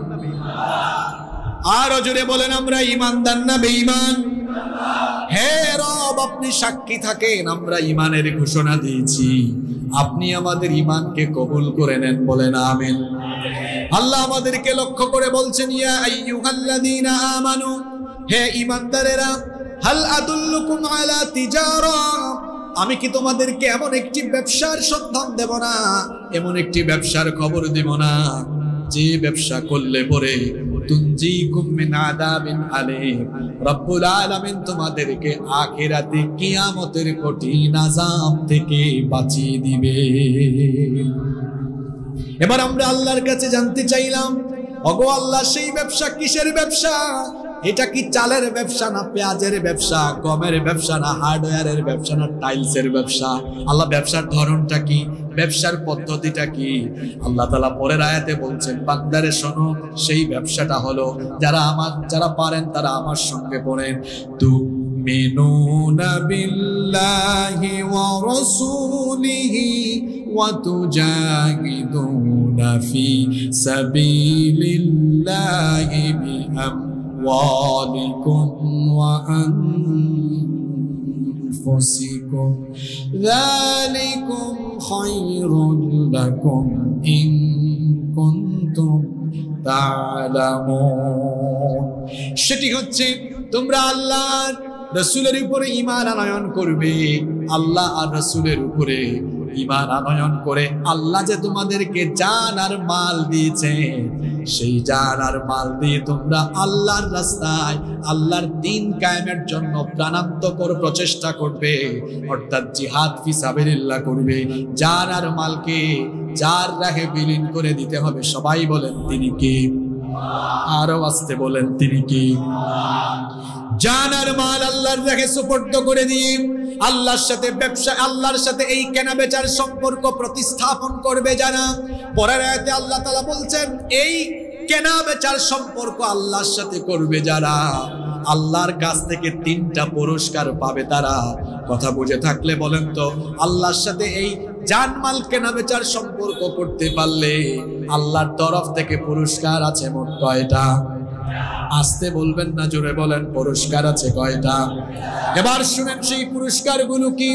আরো জোরে বলেন, আমরা ঈমানদার না বেঈমান? হে রব, আপনি সাক্ষী থাকেন, আমরা ঈমানের ঘোষণা দিয়েছি, আপনি আমাদের ঈমানকে কবুল করে নেন। বলেন আমিন। আল্লাহ আমাদেরকে লক্ষ্য করে বলছেন, ইয়া আইয়ুহাল্লাযীনা আমানু, হে ঈমানদারেরা, হাল আদুল্লুকুম আলা তিজারা, আমি কি তোমাদেরকে এমন একটি ব্যবসার সন্ধান দেব না, এমন একটি ব্যবসার খবর দেব না যে ব্যবসা করলে পরে তুনজিকুম মিন আযাবিন আলীম, রব্বুল আলামিন তোমাদেরকে আখিরাতে কিয়ামতের কঠিন আযাব থেকে বাঁচিয়ে দিবে। এবার আমরা আল্লাহর কাছে জানতে চাইলাম, ওগো আল্লাহ, সেই ব্যবসা কিসের ব্যবসা? এটা কি চালের ব্যবসা না পেঁয়াজের ব্যবসা, গমের ব্যবসা না হার্ডওয়্যারের ব্যবসা না টাইলসের ব্যবসা? আল্লাহ, ব্যবসার ধরনটা কি, ব্যবসার পদ্ধতিটা কি? আল্লাহ তাআলা পরের আয়াতে বলছেন, বান্দারে শোনো, সেই ব্যবসাটা হলো, যারা পারেন তারা আমার সঙ্গে পড়েন, তুমিনুনা বিল্লাহি ওয়া রাসূলিহি ওয়া তুজাহিদুনা ফি সাবিলিল্লাহি বিআমওয়ালিকুম ওয়া আনফুসিকুম যালিকুম খায়রুল লাকুম ইন কুনতুম তা'লামুন। সেটি হচ্ছে তোমরা আল্লাহর রাসূলের উপরে ঈমান আনয়ন করবে। আল্লাহ আর রাসূলের উপরে ঈমান আনয়ন করে আল্লাহ যে তোমাদেরকে জান আর মাল দিয়েছেন, সেই জান আর মাল দিয়ে তোমরা আল্লাহর রাস্তায় আল্লাহর দ্বীন কায়েমের জন্য প্রাণান্তকর প্রচেষ্টা করবে, অর্থাৎ জিহাদ ফি সাবিলিল্লাহ করবে। জান আর মালকে যার রাহে বিলীন করে দিতে হবে। সবাই বলেন তিনি কে? আরো আস্তে বলেন, তিনি কে? জান আর মাল আল্লাহর রাহে সুপর্দ করে দিয়ে আল্লাহর সাথে ব্যবসা, আল্লাহর সাথে এই কেনা বেচার সম্পর্ক প্রতিস্থাপন করবে যারা। পরের আয়াতে আল্লাহ তাআলা বলছেন, এই কেনা বেচার সম্পর্ক আল্লাহর সাথে করবে যারা, আল্লাহর কাছ থেকে 3টা পুরস্কার পাবে তারা। কথা বুঝে থাকলে বলেন তো, আল্লাহর সাথে এই জানমাল কেনা বেচার সম্পর্ক করতে পারলে আল্লাহর তরফ থেকে পুরস্কার আছে মোট কয়টা? আস্তে বলবেন না, জোরে বলেন, পুরস্কার আছে কয়টা? এবার শুনেন সেই পুরস্কারগুলো কি।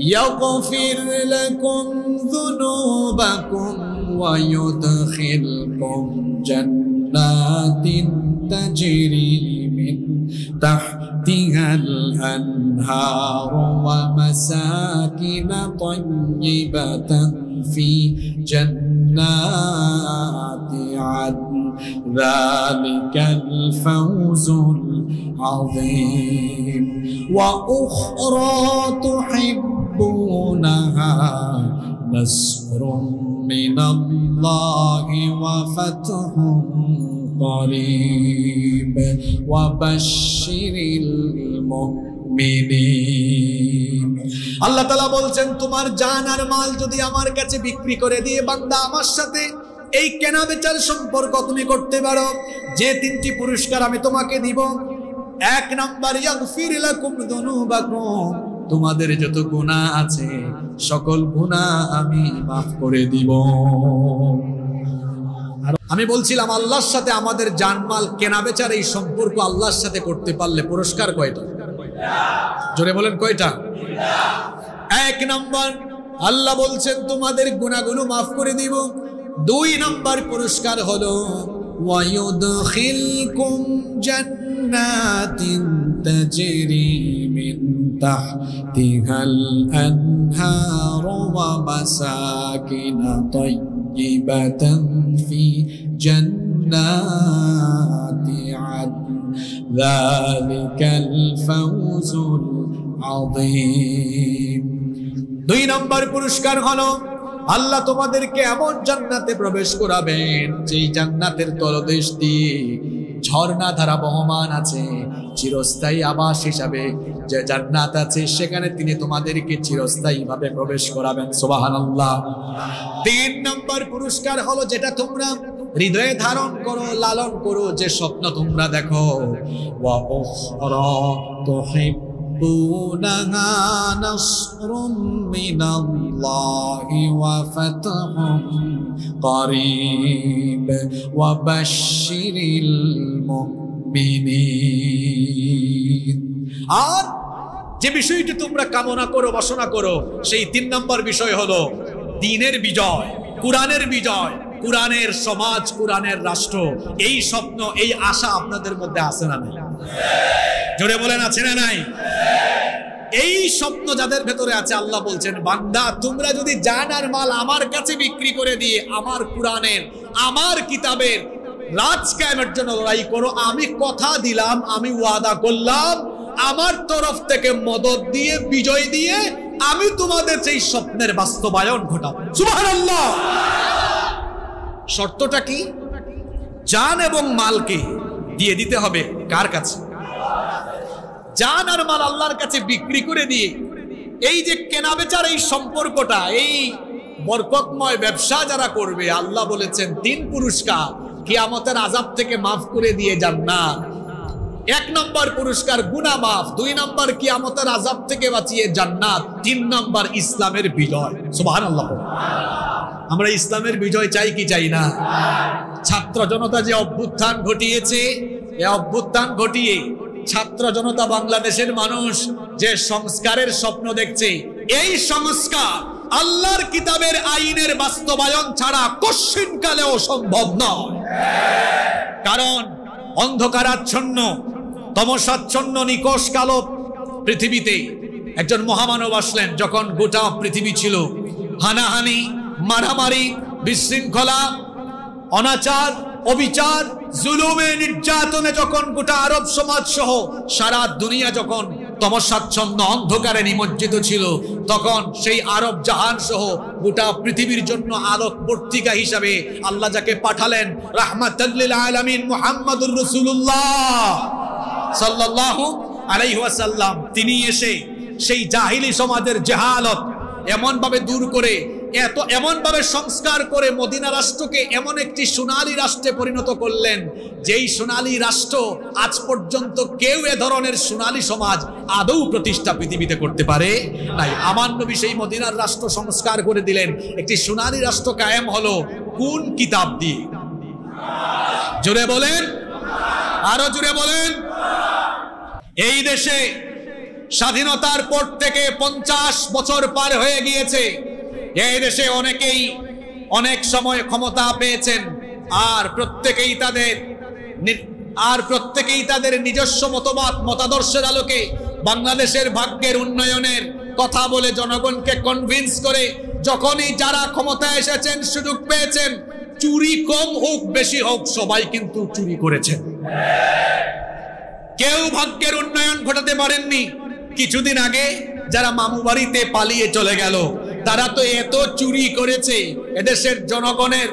ইয়াগফির লাকুম যুনুবাকুম ওয়া ইউদখিলকুম জান্নাতিন তাজরি মিন তাহতিহাল আনহার ওয়া মাসাকিন তাইয়্যিবাতান ফি জান্নাতি আদন যালিকাল ফাওজুল আযীম ওয়া উখরা তুহিব্বুনাহা নাসরুম মিনাল্লাহি ওয়া ফাতহুন করিব ওয়া বাশশিরিল মুমিনিন। আল্লাহ তাআলা বলছেন, তোমার জান আর মাল যদি আমার কাছে বিক্রি করে দিয়ে বান্দা আমার সাথে এই কেনা বেচার সম্পর্ক তুমি করতে পারো, যে 3টি পুরস্কার আমি তোমাকে দিব। 1 নাম্বার, ইয়াগফির লাকুম যুনুবাকুম, তোমাদের যত গুনাহ আছে সকল গুনাহ আমি মাফ করে দিব। আমি বলছিলাম আল্লাহর সাথে আমাদের জানমাল কেনা বেচার এই সম্পর্ক আল্লাহর সাথে করতে পারলে পুরস্কার কয়টা? জোরে বলেন কয়টা? এক নাম্বার, আল্লাহ বলছেন তোমাদের গুনাহগুলো মাফ করে দিব। দুই নাম্বার পুরস্কার হলো ওয়ায়ুদখিলকুম জান্নাতিন তাজরি মিন তাহতিহাল আনহারু ওয়া মাসাকিন তাইয়্যিবাতান ফি জান্নাতি আদন যালিকাল ফাওজুল আযীম। দুই নম্বর পুরস্কার হলো আল্লাহ তোমাদেরকে এমন জান্নাতে প্রবেশ করাবেন যেই জান্নাতের তলদেশ দিয়ে ঝর্ণা ধারা বহমান আছে। চিরস্থায়ী আবাস হিসাবে যে জান্নাত আছে সেখানে তিনি তোমাদেরকে চিরস্থায়ী ভাবে প্রবেশ করাবেন। সুবহানাল্লাহ। তিন নম্বর পুরস্কার হলো যেটা তোমরা হৃদয়ে ধারণ করো, লালন করো, যে স্বপ্ন তোমরা দেখো, ওয়া উখরা তুহিব্বুনাহা নাসরুম মিনাল্লাহি ওয়া ফাতহুম করিব ওয়া বাশশিরিল মুমিনিন। আর যে বিষয়টি তোমরা কামনা করো, বাসনা করো, সেই তিন নম্বর বিষয় হলো দ্বীনের বিজয়, কুরআনের বিজয়, কুরআনের সমাজ, কুরআনের রাষ্ট্র। এই স্বপ্ন, এই আশা আপনাদের মধ্যে আছে না নাই? জোরে বলেন আছে না নাই? এই স্বপ্ন যাদের ভেতরে আছে, আল্লাহ বলছেন বান্দা তোমরা যদি জান আর মাল আমার কাছে বিক্রি করে দিয়ে আমার কুরআনের, আমার কিতাবের রাজ কায়েমের জন্য লড়াই করো, আমি কথা দিলাম, আমি ওয়াদা করলাম, আমার তরফ থেকে মদদ দিয়ে, বিজয় দিয়ে আমি তোমাদের সেই স্বপ্নের বাস্তবায়ন ঘটাবো। সুবহানাল্লাহ। শর্তটা কি? জান এবং মালকে দিয়ে দিতে হবে কার কাছে? জান আর মাল আল্লাহর কাছে বিক্রি করে দিয়ে এই যে কেনা বেচার এই সম্পর্কটা, এই বরকতময় ব্যবসা যারা করবে, আল্লাহ বলেছেন তিন পুরস্কার, কিয়ামতের আযাব থেকে মাফ করে দিয়ে জান্নাত। এক নম্বর পুরস্কার গুনাহ মাফ, দুই নম্বর কিয়ামতের আযাব থেকে বাঁচিয়ে জান্নাত, তিন নম্বর ইসলামের বিজয়। সুবহানাল্লাহ। আমরা ইসলামের বিজয় চাই কি চাই না? ছাত্র জনতা যে অভ্যুত্থান ঘটিয়েছে, এই অভ্যুত্থান ঘটিয়ে ছাত্র জনতা, বাংলাদেশের মানুষ যে সংস্কারের স্বপ্ন দেখছে, এই সংস্কার আল্লাহর কিতাবের আইনের বাস্তবায়ন ছাড়া কশিনকালেও সম্ভব নয়। কারণ অন্ধকারাচ্ছন্ন, তমসাচ্ছন্ন, নিকষ কালো পৃথিবীতে একজন মহামানব আসলেন। যখন গোটা পৃথিবী ছিল হানাহানি, মারামারি, বিশৃঙ্খলা, অনাচার, অবিচার, জুলুমে, নির্যাতনে যখন গোটা আরব সমাজ সহ সারা দুনিয়া যখন তমসাচ্ছন্ন অন্ধকারে নিমজ্জিত ছিল, তখন সেই আরব জাহান সহ গোটা পৃথিবীর জন্য আলোক পত্রিকা হিসাবে আল্লাহ যাকে পাঠালেন, রাহমাতাল লিল আলামিন মুহাম্মাদুর রাসূলুল্লাহ সাল্লাল্লাহু আলাইহি ওয়াসাল্লাম, তিনি এসে সেই জাহিলি সমাজের জাহালত এমন ভাবে দূর করে, এমন ভাবে সংস্কার করে মদিনা রাষ্ট্রকে এমন একটি সোনালী রাষ্ট্রে পরিণত করলেন, যেই সোনালী রাষ্ট্র আজ পর্যন্ত কেউ এ ধরনের সোনালী সমাজ আদৌ প্রতিষ্ঠা পৃথিবীতে করতে পারে নাই। আমার নবী সেই মদিনার রাষ্ট্র সংস্কার করে দিলেন। একটি সোনালী রাষ্ট্র কায়েম হলো কোন কিতাব দিয়ে? জোরে বলেন, আরো জোরে বলেন। এই দেশে স্বাধীনতার পর থেকে 50 বছর পার হয়ে গিয়েছে। এই দেশে অনেকেই অনেক সময় ক্ষমতা পেয়েছেন, আর প্রত্যেকেই তাদের নিজস্ব মতাদর্শের আলোকে বাংলাদেশের ভাগ্যের উন্নয়নের কথা বলে জনগণকে কনভিন্স করে যখনই যারা ক্ষমতায় এসেছেন, সুযোগ পেয়েছেন, চুরি কম হোক বেশি হোক সবাই কিন্তু চুরি করেছেন। কেউ ভাগ্যের উন্নয়ন ঘটাতে পারেননি। কিছুদিন আগে যারা মামু বাড়িতে পালিয়ে চলে গেল, তারা তো এত চুরি করেছে, এদেশের জনগণের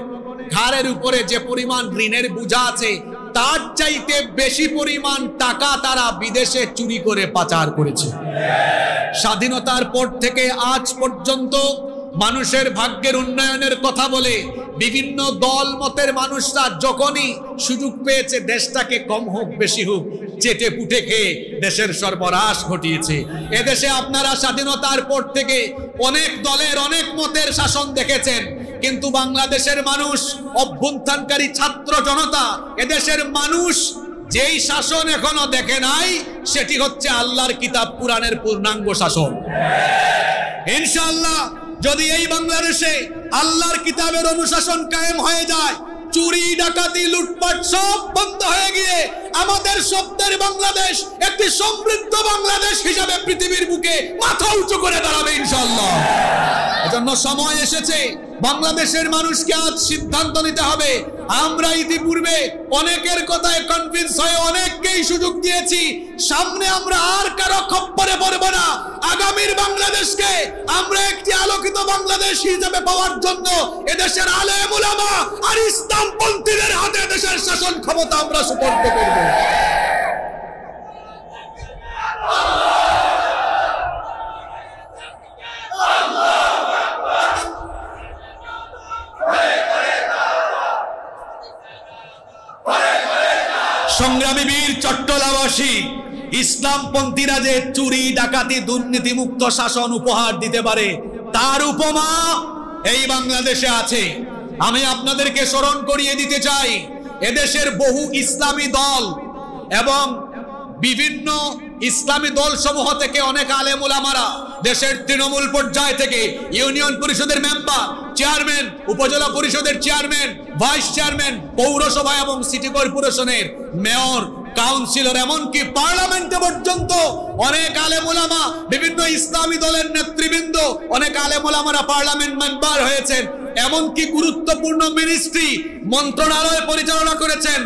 ঘাড়ের উপরে যে পরিমাণ ঋণের বোঝা আছে, তার চাইতে বেশি পরিমাণ টাকা তারা বিদেশে চুরি করে পাচার করেছে। স্বাধীনতার পর থেকে আজ পর্যন্ত মানুষের ভাগ্যের উন্নয়নের কথা বলে বিভিন্ন দল মতের মানুষরা যখনই সুযোগ পেয়েছে দেশটাকে কম হোক বেশি হোক চেটে পুটে খেয়ে দেশের সর্বনাশ ঘটিয়েছে। এদেশে আপনারা স্বাধীনতার পর থেকে অনেক দলের অনেক মতের শাসন দেখেছেন, কিন্তু বাংলাদেশের মানুষ, অভ্যুত্থানকারী ছাত্র জনতা, এদেশের মানুষ যেই শাসন এখনো দেখে নাই সেটি হচ্ছে আল্লাহর কিতাব কুরআনের পূর্ণাঙ্গ শাসন। ইনশাআল্লাহ যদি এই বাংলাদেশে আল্লাহর কিতাবের অনুশাসন কায়েম হয়ে যায়, চুরি ডাকাতি লুটপাট সব বন্ধ হয়ে গিয়ে আমাদের স্বপ্নের বাংলাদেশ একটি সমৃদ্ধ বাংলাদেশ হিসাবে পৃথিবীর বুকে মাথা উঁচু করে দাঁড়াবে ইনশাআল্লাহ। এজন্য সময় এসেছে বাংলাদেশের মানুষকে আজ সিদ্ধান্ত নিতে হবে। আমরা ইতিপূর্বে অনেকের কথায় কনভিন্স হয়ে অনেককেই সুযোগ দিয়েছি, সামনে আমরা আর কারো খপ্পরে পড়ব না। আগামীর বাংলাদেশকে আমরা একটি আলোকিত বাংলাদেশ হিসেবে পাওয়ার জন্য এদেশের আলেম উলামা আর ইসলামপন্থীদের হাতে দেশের শাসন ক্ষমতা আমরা সুপর্দ করব। সংগ্রামী বীর চট্টলাবাসী, ইসলামপন্থীরা যে চুরি ডাকাতি দুর্নীতি মুক্ত শাসন উপহার দিতে পারে তার উপমা এই বাংলাদেশে আছে। আমি আপনাদেরকে স্মরণ করিয়ে দিতে চাই, এদেশের বহু ইসলামী দল এবং বিভিন্ন ইসলামী দল সমূহ থেকে অনেক আলেম উলামারা দেশের তৃণমূল পর্যায় থেকে ইউনিয়ন পরিষদের মেম্বার, চেয়ারম্যান, উপজেলা পরিষদের চেয়ারম্যান, ভাইস চেয়ারম্যান, পৌরসভা এবং সিটি কর্পোরেশনের মেয়র, কাউন্সিলর, এমনকি পার্লামেন্টে পর্যন্ত অনেক আলেম উলামা, বিভিন্ন ইসলামী দলের নেতৃবৃন্দ, অনেক আলেম উলামারা পার্লামেন্ট মেম্বার হয়েছেন, এমনকি গুরুত্বপূর্ণ মিনিস্ট্রি মন্ত্রণালয় পরিচালনা করেছেন।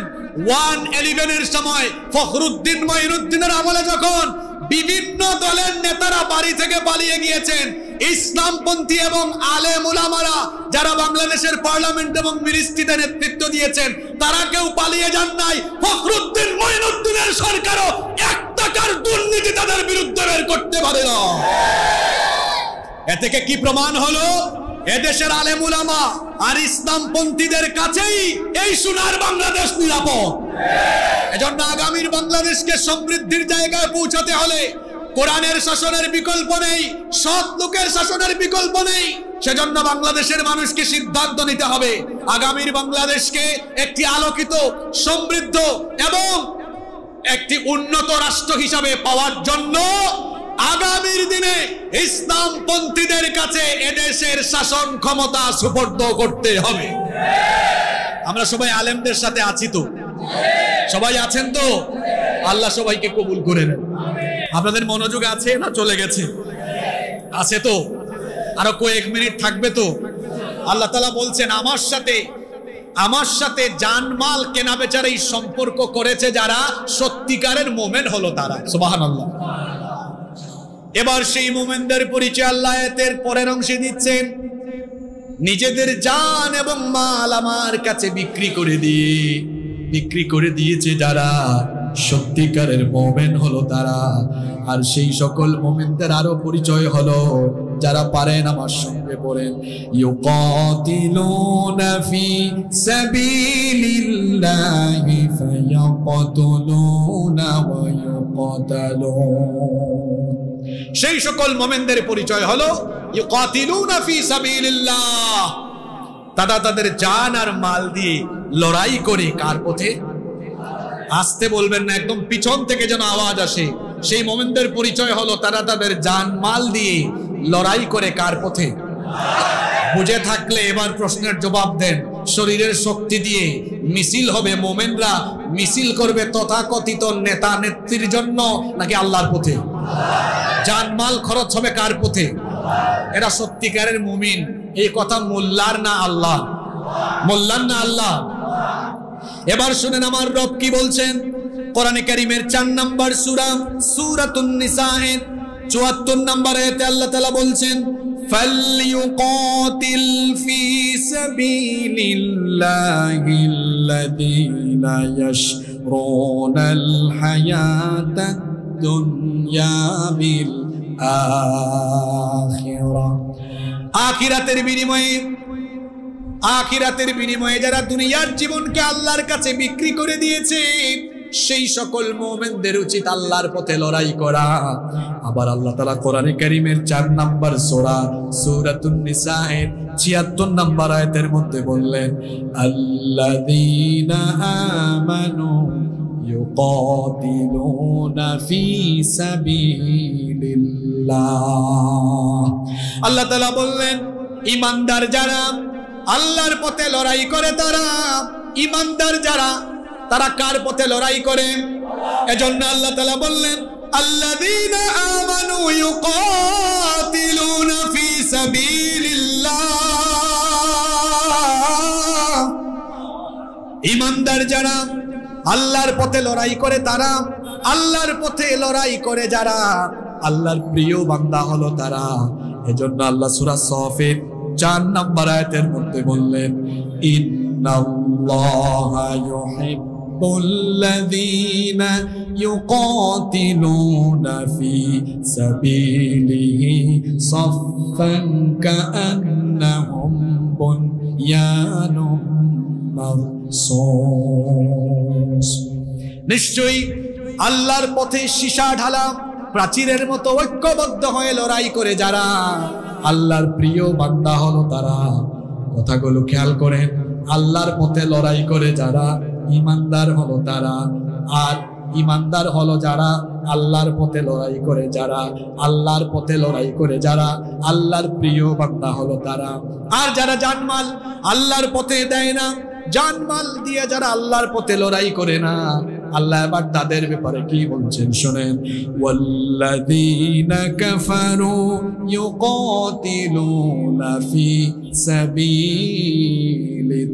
111 এর সময় ফখরুদ্দিন মঈনুদ্দিনের আমলে যখন বিভিন্ন দলের নেতারা বাড়ি থেকে পালিয়ে গিয়েছেন, ইসলামপন্থী এবং আলেম উলামারা যারা বাংলাদেশের পার্লামেন্ট এবং মিনিস্ট্রিতে নেতৃত্ব দিয়েছেন তারা কেউ পালিয়ে যান নাই। ফখরুদ্দিন মঈনুদ্দিনের সরকারও 1 টাকার দুর্নীতি তাদের বিরুদ্ধে বের করতে পারে না। এ থেকে কি প্রমাণ হলো? এদেশের আলেম উলামা আর ইসলামপন্থীদের কাছেই এই সোনার বাংলাদেশ নিরাপদ। এজন্য আগামীর বাংলাদেশকে সমৃদ্ধির জায়গায় পৌঁছাতে হলে কোরআনের শাসনের বিকল্প নেই, সৎ লোকের শাসনের বিকল্প নেই। সেজন্য বাংলাদেশের মানুষকে সিদ্ধান্ত নিতে হবে আগামীর বাংলাদেশকে একটি আলোকিত, সমৃদ্ধ এবং একটি উন্নত রাষ্ট্র হিসাবে পাওয়ার জন্য আগামীর দিনে ইসলামপন্থীদের কাছে এদেশের শাসন ক্ষমতা সুপর্দ করতে হবে। আমরা সবাই আলেমদের সাথে আছি তো? সবাই আছেন তো? আল্লাহ সবাইকে কবুল করে নেন। আপনাদের মনোযোগ আছে না চলে গেছে? আছে তো? আরো কয়েক মিনিট থাকবে তো? আল্লাহ তাআলা বলছেন আমার সাথে জানমাল কেনা বেচার এই সম্পর্ক করেছে যারা সত্যিকারের মোমেন হলো তারা। সুবহানাল্লাহ। এবার সেই মোমেনদের পরিচয় আল্লাহ আয়াতের পরের অংশে দিচ্ছেন, নিজেদের জান এবং মাল আমার কাছে বিক্রি করে দিয়েছে যারা সত্যিকারের মোমেন হলো তারা। আর সেই সকল মোমেনদের আরো পরিচয় হলো যারা পারেন আমার সঙ্গে পড়েন, ইউকাতিলুনা ফি সাবিলিল্লাহি ফায়াকতুলুনা ওয়া ইউকাতালুন। সেই সকল মোমেনদের পরিচয় হলো ইউকাতিলুনা ফি সাবিলিল্লাহ, তারা তাদের জান আর মাল দিয়ে লড়াই করে কার পথে? আসতে বলবেন না, একদম পিছন থেকে যেন আওয়াজ আসে। সেই মোমেনদের পরিচয় হলো তারা তাদের জান মাল দিয়ে লড়াই করে কার পথে? বুঝে থাকলে এবার প্রশ্নের জবাব দেন। শরীরের শক্তি দিয়ে মিছিল হবে, মোমেনরা মিছিল করবে তথাকথিত নেতা নেত্রীর জন্য নাকি আল্লাহর পথে? জানমাল খরচ হবে কার পথে? এরা সত্যিকারের মুমিন। এই কথা মোল্লার না আল্লাহ? মোল্লার না আল্লাহ? এবার শুনেন আমার রব কি বলছেন। কোরআনে কারীমের 4 নম্বর সূরা সূরাতুন নিসা এর 74 নম্বর আয়াতে আল্লাহ তাআলা বলছেন, ফালইউকাতিল ফি সাবিলিল্লাহিল্লাযীনা ইয়াশরুনাল হায়াতাদ দুনিয়া বিল আখিরাহ। আখিরাতের বিনিময়ে যারা দুনিয়ার জীবনকে আল্লাহর কাছে বিক্রি করে দিয়েছে, সেই সকল মুমিনদের উচিত আল্লাহর পথে লড়াই করা। আবার আল্লাহ তাআলা কোরআনে কারীমের 4 নম্বর সূরা সূরাতুন নিসায়ের 76 নম্বর আয়াতের মধ্যে বললেন, আল্লাযীনা আমানু ইউকাতিলুনা ফি সাবিলিল্লাহ। আল্লাহ তাআলা বললেন, ঈমানদার যারা আল্লাহর পথে লড়াই করে তারা, ঈমানদার যারা তারা কার পথে লড়াই করে? এজন্য আল্লাহ তাআলা বললেন, আল্লাযীনা আমানু ইউকাতিলুনা ফি সাবিলিল্লাহ। ঈমানদার যারা আল্লাহর পথে লড়াই করে তারা, আল্লাহর পথে লড়াই করে যারা, আল্লাহর প্রিয় বান্দা হলো তারা। এজন্য আল্লাহ সূরা সফের 4 নম্বর আয়াতের মধ্যে বললেন, ইন্নাল্লাহা ইউহিব্বুল্লাযীনা ইউকাতিলুনা ফি সাবিলিহি সাফফান কাআন্নাহুম বুনয়ানুম মারসুস। নিশ্চয়ই আল্লাহর পথে সীসা ঢালা প্রাচীরের মতো ঐক্যবদ্ধ হয়ে লড়াই করে যারা, আল্লাহর প্রিয় বান্দা হলো তারা। কথাগুলো খেয়াল করেন, আল্লাহর পথে লড়াই করে যারা, ঈমানদার হলো তারা। আর ঈমানদার হলো যারা আল্লাহর পথে লড়াই করে যারা, আল্লাহর পথে লড়াই করে যারা, আল্লাহর প্রিয় বান্দা হলো তারা। আর যারা জানমাল আল্লাহর পথে দেয় না, জানমাল দিয়ে যারা আল্লাহর পথে লড়াই করে না, আল্লাহ এবার তাদের ব্যাপারে কি বলছেন শুনেন, ওয়াল্লাযীনা কাফারু ইউকাতিলুনা ফি সাবিলিত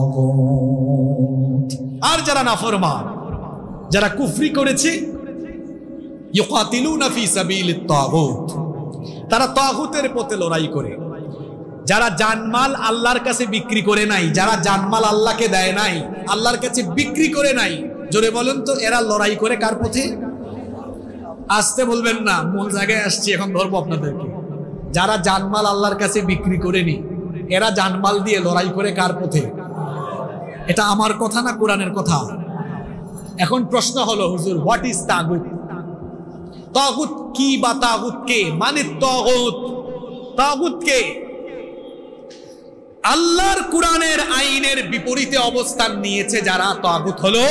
তাগুত। আর যারা নাফরমান, যারা কুফরি করেছে, ইউকাতিলুনা ফি সাবিলিত তাগুত, তারা তাগুতের পথে লড়াই করে। যারা জানমাল আল্লাহর কাছে বিক্রি করে নাই, যারা জানমাল আল্লাহকে দেয় নাই, আল্লাহর কাছে বিক্রি করে নাই, জোরে বলেন তো এরা লড়াই করে কার পথে? আসতে বলবেন না, মূল জায়গায় আসছি, এখন ধরবো আপনাদেরকে। যারা জানমাল আল্লাহর কাছে বিক্রি করেনি, এরা জানমাল দিয়ে লড়াই করে কার পথে? এটা আমার কথা না, কোরআনের কথা। এখন প্রশ্ন হলো, হুজুর, হোয়াট ইজ তাগুত? তাগুত কি বা তাগুত কে? মানে তাগুত, তাগুত কে? আল্লাহর কোরআনের আইনের বিপরীতে অবস্থান নিয়েছে যারা, তাগুত হলো।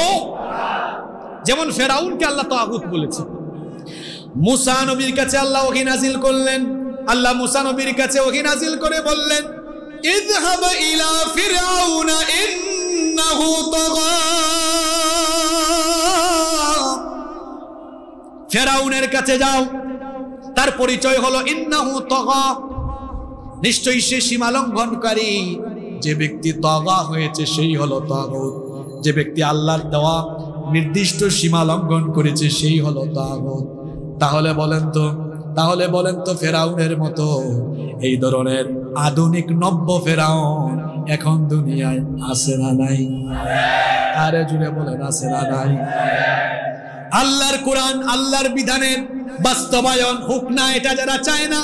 যেমন ফেরাউনকে আল্লাহ তাগুত বলেছে। মুসা নবীর কাছে আল্লাহ ওহী নাজিল করলেন, আল্লাহ মুসা নবীর কাছে ওহী নাজিল করে বললেন, ইযহাব ইলা ফিরআউনা ইন্নাহু তাগা। ফেরাউনের কাছে যাও, তার পরিচয় হলো ইন্নাহু তাগা, নিশ্চয়ই সে সীমা লঙ্ঘনকারী। যে ব্যক্তি তাগা হয়েছে সেই হলো তাগুত। যে ব্যক্তি আল্লাহর দেওয়া নির্দিষ্ট সীমা লঙ্ঘন করেছে সেই হলো তাগুত। তাহলে বলেন তো ফেরাউনের মতো এই ধরনের আধুনিক নব্য ফেরাউন এখন দুনিয়ায় আছে না নাই? আরে জুড়ে বলেন, আছে না নাই? আল্লাহর কোরআন, আল্লাহর বিধানের বাস্তবায়ন হোক না, এটা যারা চায় না,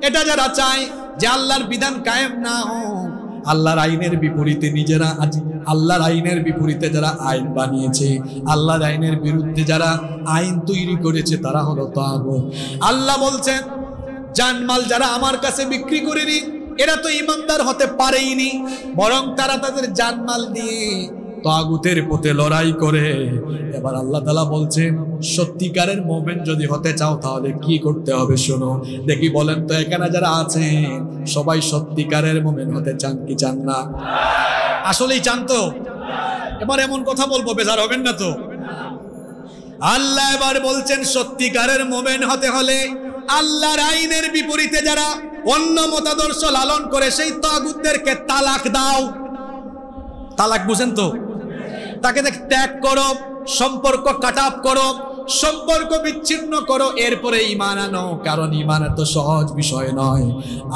এটা যারা চায় যে আল্লাহর বিধান কায়েম না হোক, আল্লাহর আইনের বিপরীতে নিজেরা, আল্লাহর আইনের বিপরীতে যারা আইন বানিয়েছে, আল্লাহর আইনের বিরুদ্ধে যারা আইন তৈরি করেছে, তারা হলো তাগুত। আল্লাহ বলছেন, জানমাল যারা আমার কাছে বিক্রি করেনি, এরা তো ঈমানদার হতে পারেইনি, বরং তারা তাদের জানমাল দিয়ে তাগুতের পথে লড়াই করে। এবার আল্লাহ তাআলা বলছেন, সত্যিকারের মুমিন যদি হতে চাও তাহলে কি করতে হবে শোনো। দেখি বলেন তো, এখানে যারা আছেন সবাই সত্যিকারের মুমিন হতে চান কি চান না? আসলেই চান তো? এবার এমন কথা বলবো, বেজার হবেন না তো? আল্লাহ এবার বলছেন, সত্যিকারের মুমিন হতে হলে আল্লাহর আইনের বিপরীতে যারা অন্য মতাদর্শ লালন করে সেই তাগুতদেরকে তালাক দাও। তালাক বুঝেন তো? তাকে ত্যাগ করো, সম্পর্ক কাট আপ করো, সম্পর্ক বিচ্ছিন্ন করো, এরপরে ঈমান আনো। কারণ ঈমান এত সহজ বিষয় নয়।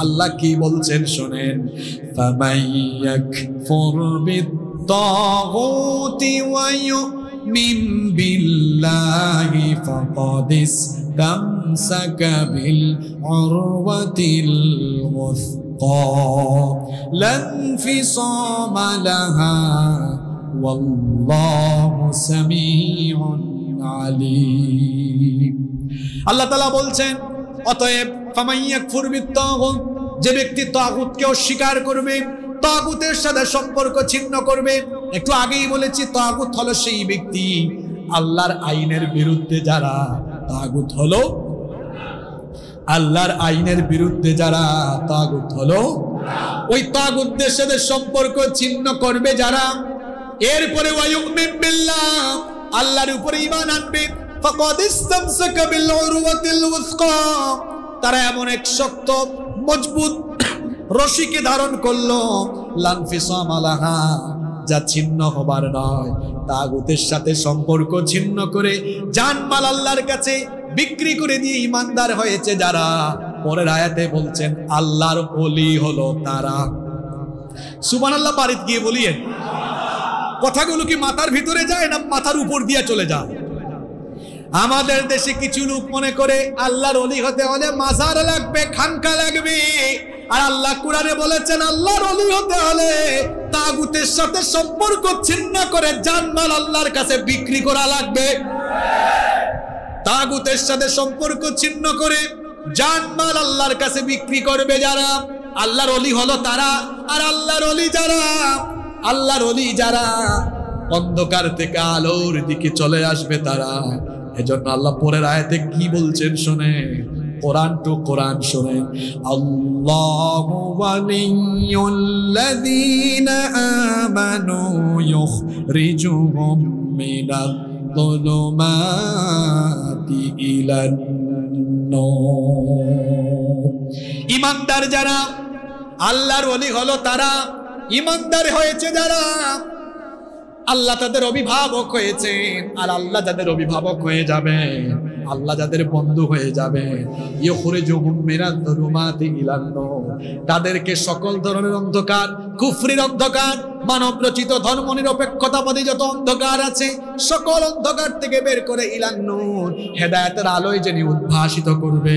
আল্লাহ কি বলছেন শোনেন, ফামাইয়াকফুর বিত-তাগুতি ওয়া ইউমিন বিল্লাহি ফাকাদ ইসতামসাকা বিল উরওয়াতিল ওয়াসকা লা ইনফিসামা লাহা ওয়াল্লাহু সামিউন আলীম। আল্লাহ তাআলা বলছেন, অতএব ফামান ইয়াকফুর বিত্তাগুত, যে ব্যক্তি তাগুতকে অস্বীকার করবে, তাগুতের সাথে সম্পর্ক ছিন্ন করবে। একটু আগেই বলেছি তাগুত হলো সেই ব্যক্তি, আল্লাহর আইনের বিরুদ্ধে যারা, তাগুত হলো আল্লাহর আইনের বিরুদ্ধে যারা, তাগুত হলো ওই তাগুতদের সাথে সম্পর্ক ছিন্ন করবে যারা। এরপরে ওয়ায়ুমিন বিল্লাহ, আল্লাহর উপরে ঈমান আনবে, ফাকাদ ইসতামসাকা বিল উরওয়াতিল ওয়াসকা, তারা এমন এক শক্ত মজবুত রশিকে ধারণ করলো, লানফিসাম আলাহা, যা ছিন্ন হবার নয়। তাগুতের সাথে সম্পর্ক ছিন্ন করে জানমাল আল্লাহর কাছে বিক্রি করে দিয়ে ঈমানদার হয়েছে যারা, পরের আয়াতে বলছেন আল্লাহর ওলি হলো তারা। সুবহানাল্লাহ বাড়িতে গিয়ে বলিয়েন। কথাগুলো কি মাথার ভিতরে যায় না মাথার উপর দিয়ে চলে যায়? আমাদের দেশে কিছু লোক মনে করে আল্লাহর ওলি হতে হলে মাজার লাগবে, খানকা লাগবে। আর আল্লাহ কোরআনে বলেছেন আল্লাহর ওলি হতে হলে তাগুতের সাথে সম্পর্ক ছিন্ন করে জানমাল আল্লাহর কাছে বিক্রি করা লাগবে। তাগুতের সাথে সম্পর্ক ছিন্ন করে জানমাল আল্লাহর কাছে বিক্রি করবে যারা, আল্লাহর ওলি হলো তারা। আর আল্লাহর ওলি যারা, আল্লাহর ওলি যারা অন্ধকার থেকে আলোর দিকে চলে আসবে তারা। এজন্য আল্লাহ পরের আয়াতে কি বলছেন শোনেন, কোরআন টু কোরআন শোনেন। আল্লাহু ওয়ালিয়ুল্লাযীনা আমানু ইউখরিজুহুম মিনায-যুলুমাতি ইলান-নূর। ঈমানদার যারা, আল্লাহর ওলি হলো তারা। ঈমানদার হয়েছে যারা, আল্লাহ তাদের অভিভাবক হয়েছেন। আর আল্লাহ যাদের অভিভাবক হয়ে যাবে, আল্লাহ যাদের বন্ধু হয়ে যাবে, ইউখরিজুহুম মিনায-যুলুমাতি ইলান-নূর, তাদেরকে সকল ধরনের অন্ধকার, কুফরির অন্ধকার, মানব রচিত ধর্ম নিরপেক্ষতাবাদী যত অন্ধকার আছে সকল অন্ধকার থেকে বের করে ইলান-নূর, হেদায়েতের আলোয় যিনি উদ্ভাসিত করবে।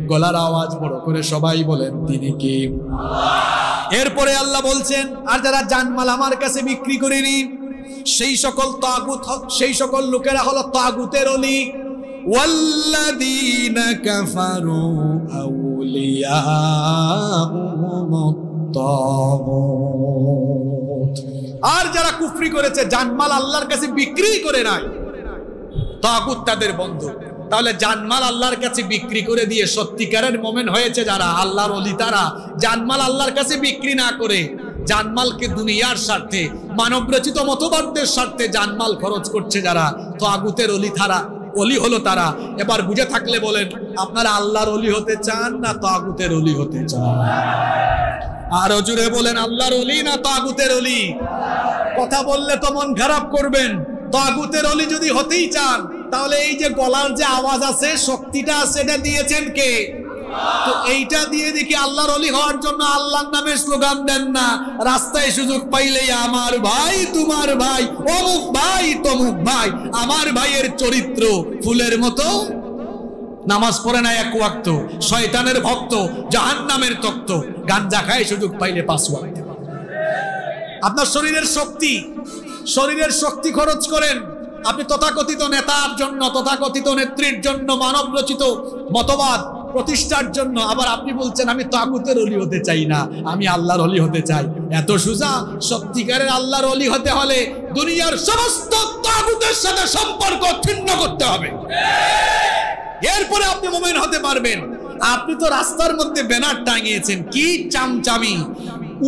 গলার আওয়াজ বড় করে সবাই বলেন তিনি কি? এরপরে আল্লাহ বলছেন, আর যারা জানমাল আমার কাছে বিক্রি করেনি সেই সকল তাগুত, সেই সকল লোকেরা হলো তাগুতের ওলি। ওয়াল্লাযীনা কাফারু আউলিয়াউহুমুত তাগুত, আর যারা কুফরি করেছে, জানমাল আল্লাহর কাছে বিক্রি করে নাই, তাগুত তাদের বন্ধু। তাহলে জানমাল আল্লাহর কাছে বিক্রি করে দিয়ে সত্যিকারের মুমিন হয়েছে যারা, আল্লাহর ওলি তারা। জানমাল আল্লাহর কাছে বিক্রি না করে জানমালকে দুনিয়ার স্বার্থে, মানব রচিত মতবাদদের স্বার্থে জানমাল খরচ করছে যারা, তাগুতের ওলি তারা, ওলি হলো তারা। এবার বুঝে থাকলে বলেন, আপনারা আল্লাহর ওলি হতে চান না তাগুতের ওলি হতে চান? আরো জোরে বলেন, আল্লাহর ওলি না তাগুতের ওলি? কথা বললে তো মন খারাপ করবেন। তাগুতের ওলি যদি হতেই চান তাহলে এই যে গলার যে আওয়াজ আছে, শক্তিটা আছে, এটা দিয়েছেন কে? তো এইটা দিয়ে দেখি আল্লাহর ওলি হওয়ার জন্য আল্লাহর নামে স্লোগান দেন না, রাস্তায় সুযোগ পাইলেই আমার ভাই, তোমার ভাই, অমুক ভাই, তমুক ভাই। আমার ভাইয়ের চরিত্র ফুলের মতো, নামাজ পড়ে না এক ওয়াক্ত, শয়তানের ভক্ত, জাহান্নামের তক্ত, গাঞ্জা খায় সুযোগ পাইলে 5 ওয়াক্ত। আপনার শরীরের শক্তি খরচ করেন আপনি তথাকথিত নেতার জন্য, তথাকথিত নেত্রীর জন্য, মানব রচিত মতবাদ প্রতিষ্ঠার জন্য। আবার আপনি বলছেন আমি তাগুতের ওলি হতে চাই না, আমি আল্লাহর ওলি হতে চাই। এত সোজা? সত্যিকারের আল্লাহর ওলি হতে হলে দুনিয়ার সমস্ত তাগুতের সাথে সম্পর্ক ছিন্ন করতে হবে, এরপরে আপনি মুমিন হতে পারবেন। আপনি তো রাস্তার মধ্যে ব্যানার টাঙিয়েছেন, কি চামচামি!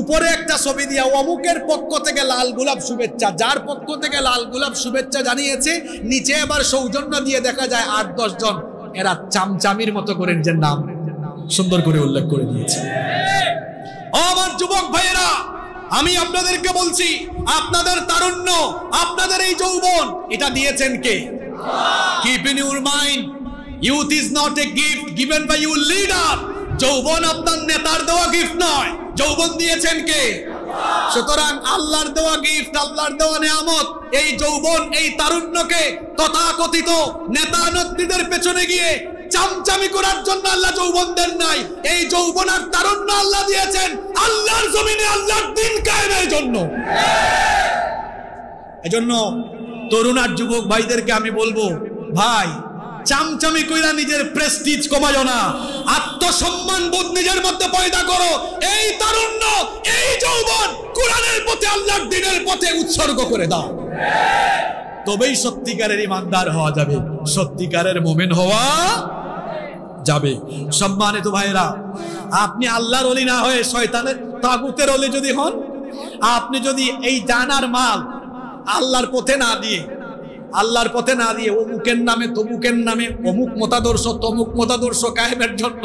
উপরে একটা ছবি দিয়া অমুকের পক্ষ থেকে লাল গোলাপ শুভেচ্ছা, যার পক্ষ থেকে লাল গোলাপ শুভেচ্ছা জানিয়েছে, নিচে আবার সৌজন্য দিয়ে দেখা যায় 8-10 জন, এরা চামচামির মতো করে নিজের নাম সুন্দর করে উল্লেখ করে দিয়েছে। আমার যুবক ভাইয়েরা, আমি আপনাদেরকে বলছি, আপনাদের তারুণ্য, আপনাদের এই যৌবন, এটা দিয়েছেন কে? Keep in your mind, youth is not a gift given by your leader. যৌবন আপনার নেতার দেওয়া গিফট নয়, যৌবন দিয়েছেন কে? সুতরাং আল্লাহর দেওয়া গিফট, আল্লাহর দেওয়া নিয়ামত, এই যৌবন, এই তারুণ্যকে তথাকথিত নেতা নেত্রীদের পেছনে গিয়ে চামচামি করার জন্য আল্লাহ যৌবন দেন নাই। এই যৌবন আর তারুণ্য আল্লাহ দিয়েছেন আল্লাহর জমিনে আল্লাহর দ্বীন কায়েমের জন্য। এজন্য তরুণ আর যুবক ভাইদেরকে আমি বলবো, ভাই চামচামি কইরা নিজের প্রেস্টিজ কমায়ো না, আত্মসম্মান বোধ নিজের মধ্যে পয়দা করো। এই তারুণ্য, এই যৌবন কোরআনের পথে, আল্লাহর দ্বীনের পথে উৎসর্গ করে দাও, তবেই সত্যিকারের ইমানদার হওয়া যাবে, সত্যিকারের মুমিন হওয়া যাবে। সম্মানিত ভাইরা, আপনি আল্লাহর ওলি না হয়ে শয়তানের তাগুতের ওলি যদি হন, আপনি যদি এই জানার মাল আল্লাহর পথে না দিয়ে, আল্লাহর পথে না দিয়ে অমুকের নামে তমুকের নামে অমুক মতাদর্শ তমুক মতাদর্শ কায়েমের জন্য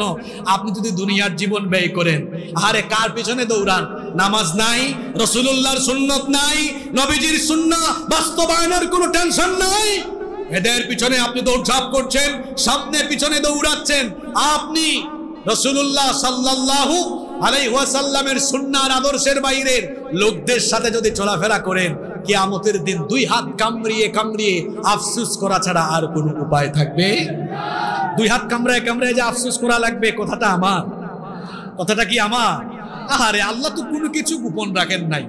আপনি যদি দুনিয়ার জীবন ব্যয় করেন, আরে কার পিছনে দৌড়ান? নামাজ নাই, রাসূলুল্লাহর সুন্নাত নাই, নবীজির সুন্নাহ বাস্তবায়নের কোনো টেনশন নাই, এদের পিছনে আপনি দৌড়ঝাঁপ করছেন, সামনে পিছনে দৌড়াচ্ছেন। আপনি রাসূলুল্লাহ সাল্লাল্লাহু আলাইহি ওয়াসাল্লামের সুন্নাহর আদর্শের বাইরের লোকদের সাথে যদি চলাফেরা করেন, কিয়ামতের দিন দুই হাত কামড়িয়ে কামড়িয়ে আফসোস করা ছাড়া আর কোনো উপায় থাকবে? দুই হাত কামড়ায় কামড়ায় যে আফসোস করা লাগবে, কথাটা আমার, কথাটা কি আমার? আরে আল্লাহ তো কোনো কিছু গোপন রাখেন নাই,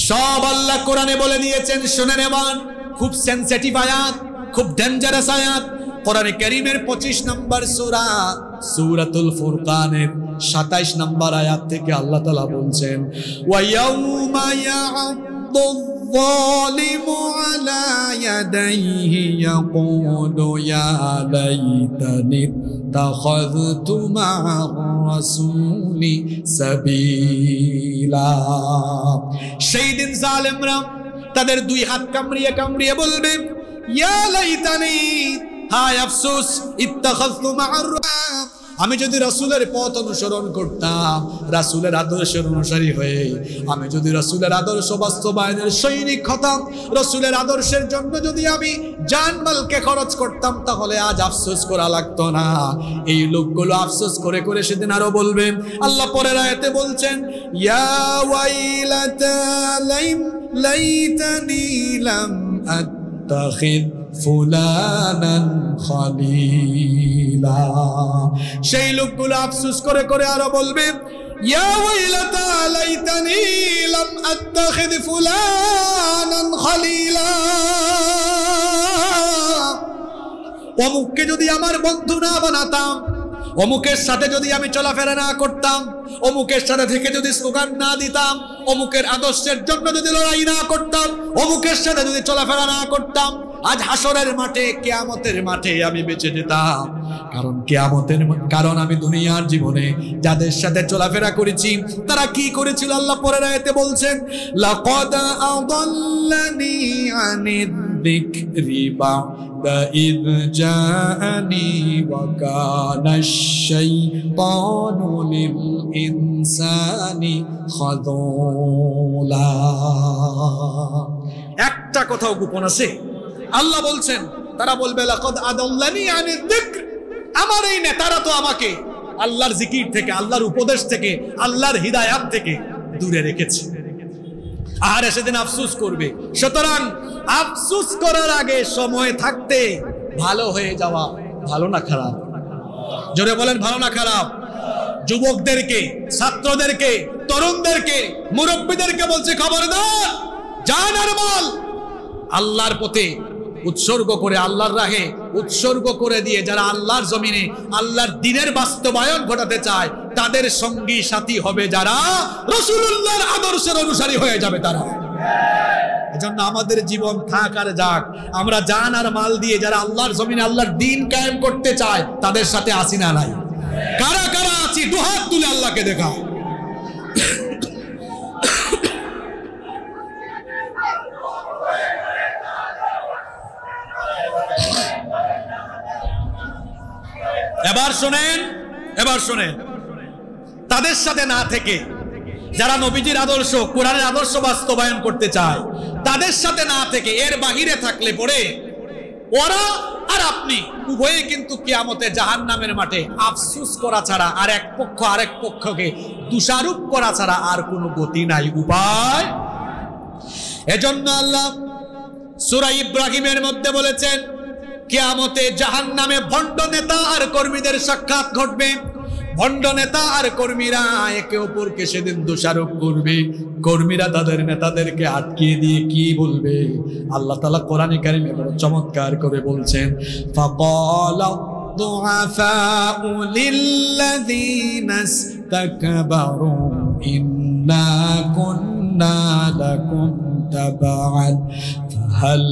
সব আল্লাহ কোরআনে বলে দিয়েছেন। শুনে নেবেন, খুব সেনসিটিভ আয়াত, খুব ডেঞ্জারাস আয়াত। কোরআনে কারীমের 25 নম্বর সূরা সূরাতুল ফুরকানের 27 নম্বর আয়াত থেকে আল্লাহ তাআলা বলছেন, ওয়া ইয়াউমা ইয়া'আদ্দু যালিমু আলা ইয়াদাইহি ইয়াকুলু ইয়া লাইতানি তাখাযতু মা'আর রাসূলি সাবিলা। সেই দিন জালেমরা তাদের দুই হাত কামড়িয়ে কামড়িয়ে বলবে, ইয়া লাইতানি, হায় আফসোস, ইত্তাখাযতু মা'আর, আমি যদি রাসূলের পথ অনুসরণ করতাম, রাসূলের আদর্শের অনুসারী হয়ে আমি যদি রাসূলের আদর্শ বাস্তবায়নের সৈনিক হতাম, রাসূলের আদর্শের জন্য যদি আমি জানমালকে খরচ করতাম, তাহলে আজ আফসোস করা লাগতো না। এই লোকগুলো আফসোস করে করে সেদিন আরো বলবে। আল্লাহ পরের আয়াতে বলছেন, ইয়া ওয়াইলাতা লাইতানি লাম আত্তাখিদ ফুলানান খলিলা। সেই লোকগুলো আফসোস করে করে আরো বলবে, ইয়া ওয়াইলাতা লাইতানি লাম আত্তাখিদ ফুলানান খলিলা। অমুককে যদি আমার বন্ধু না বানাতাম, অমুকের সাথে যদি আমি চলাফেরা না করতাম, অমুকের সাথে থেকে যদি স্লোগান না দিতাম, অমুকের আদর্শের জন্য যদি লড়াই না করতাম, অমুকের সাথে যদি চলাফেরা না করতাম, আজ হাসরের মাঠে, কিয়ামতের মাঠে আমি বেঁচে যেতাম। কারণ আমি দুনিয়ার জীবনে যাদের সাথে চলাফেরা করেছি তারা কি করেছিল আল্লাহ পরের আয়াতে বলছেন, লাকাদ আদাল্লানি আনিদ যিকরি বা'দা ইয জাআনি ওয়া কানাশ শাইতানু লিল ইনসানি খাযুলা। একটা কথাও গোপন আছে। আল্লাহ বলছেন, তারা বলবে লাকাদ আদাল্লানি আনিদ যিকর, আমার এই নেতারা তো আমাকে আল্লাহর জিকির থেকে, আল্লাহর উপদেশ থেকে, আল্লাহর হিদায়াত থেকে দূরে রেখেছে। আর সেদিন আফসোস করবে। সুতরাং আফসোস করার আগে সময় থাকতে ভালো হয়ে যাওয়া ভালো না খারাপ? জোরে বলেন, ভালো না খারাপ? যুবকদেরকে, ছাত্রদেরকে, তরুণদেরকে, মুরব্বীদেরকে বলছে, খবরদার, জান আর মাল আল্লাহর পথে উৎসর্গ করে, আল্লাহর রাহে উৎসর্গ করে দিয়ে যারা আল্লাহর জমিনে আল্লাহর দ্বীনের বাস্তবায়ন ঘটাতে চায়, তাদের সঙ্গী সাথী হবে যারা রাসূলুল্লাহর আদর্শের অনুসারী হয়ে যাবে তারা। এজন্য আমাদের জীবন থাক আর যাক, আমরা জান আর মাল দিয়ে যারা আল্লাহর জমিনে আল্লাহর দ্বীন কায়েম করতে চায় তাদের সাথে আসি না নাই? কারা কারা আছি দুহাত তুলে আল্লাহকে দেখাও। এবার শোনেন, এবার শোনেন, তাদের সাথে না থেকে যারা নবীজির আদর্শ, কোরআনের আদর্শ বাস্তবায়ন করতে চায়, তাদের সাথে না থেকে এর বাহিরে থাকলে পরে ওরা আর আপনি উভয়ে কিন্তু কিয়ামতে জাহান্নামের মাঠে আফসোস করা ছাড়া, আর এক পক্ষ আরেক পক্ষকে দোষারোপ করা ছাড়া আর কোনো গতি নাই, উপায়। এজন্য আল্লাহ সূরা ইব্রাহিমের মধ্যে বলেছেন, কিয়ামতে জাহান্নামে ভণ্ড নেতা আর কর্মীদের সাক্ষাৎ ঘটবে। ভণ্ড নেতা আর কর্মীরা একে অপরকে সেদিন দোষারোপ করবে। কর্মীরা তাদের নেতাদেরকে আটকিয়ে দিয়ে কি বলবে? আল্লাহ তাআলা কোরআনে কারিমে বড় চমৎকার করে বলছেন, ফাকালা দুআফাউ লিল্লাযীনা ইসতাকবারু ইন্না কুন্না লাকুম তাবাআন ফাহাল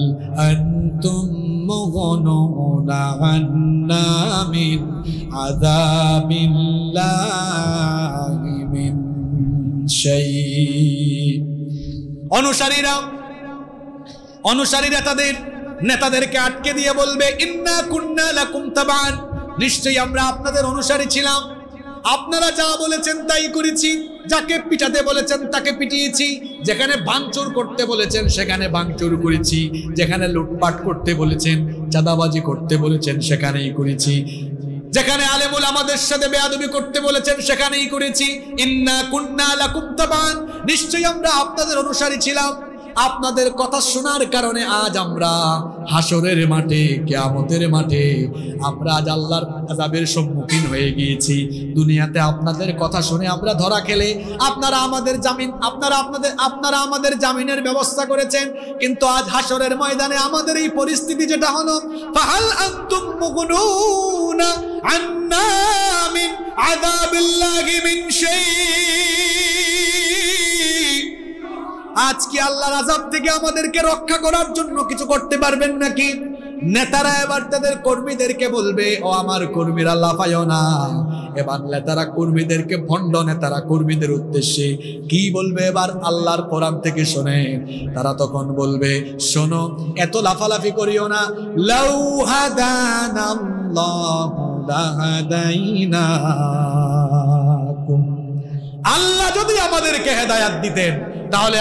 আনতুম মুগনুনা আন্না মিন আযাবিল্লাহি মিন শাই। অনুসারীরা তাদের নেতাদেরকে আটকে দিয়ে বলবে, ইন্না কুন্না লাকুম তাবাআন, নিশ্চয়ই আমরা আপনাদের অনুসারী ছিলাম, আপনারা যা বলেছেন তাই করেছি, যাকে পিটাতে বলেছেন তাকে পিটিয়েছি, যেখানে ভাঙচুর করতে বলেছেন সেখানে ভাঙচুর করেছি, যেখানে লুটপাট করতে বলেছেন, চাঁদাবাজি করতে বলেছেন সেখানেই করেছি, যেখানে আলেমুল আমাদের সাথে বেয়াদবি করতে বলেছেন সেখানেই করেছি। ইন্না কুন্না লাকুম তাবাআন, নিশ্চয়ই আমরা আপনাদের অনুসারী ছিলাম। আপনাদের কথা শোনার কারণে আজ আমরা হাসরের মাঠে, কিয়ামতের মাঠে আমরা আজ আল্লাহর আযাবের সম্মুখীন হয়ে গিয়েছি। দুনিয়াতে আপনাদের কথা শুনে আমরা ধরা খেলে আপনারা আমাদের জামিনের ব্যবস্থা করেছেন, কিন্তু আজ হাসরের ময়দানে আমাদের এই পরিস্থিতি যেটা হলো, ফাহাল আনতুম মুগনুনা আন্না মিন আযাবিল্লাহি মিন শাই। আজ কি আল্লাহর আযাব থেকে আমাদেরকে রক্ষা করার জন্য কিছু করতে পারবেন নাকি? নেতারা এবার তাদের কর্মীদেরকে বলবে, ও আমার কর্মীরা লাফায়ও না। এবার নেতারা কর্মীদেরকে, ভণ্ড নেতারা কর্মীদের উদ্দেশ্যে কি বলবে এবার আল্লাহর কোরআন থেকে শুনে। তারা তখন বলবে, শোনো, এত লাফালাফি করিও না। লাউ হাদানাল্লাহু লাহাদাইনাকুম, আল্লাহ যদি আমাদেরকে হেদায়াত দিতেন তাহলে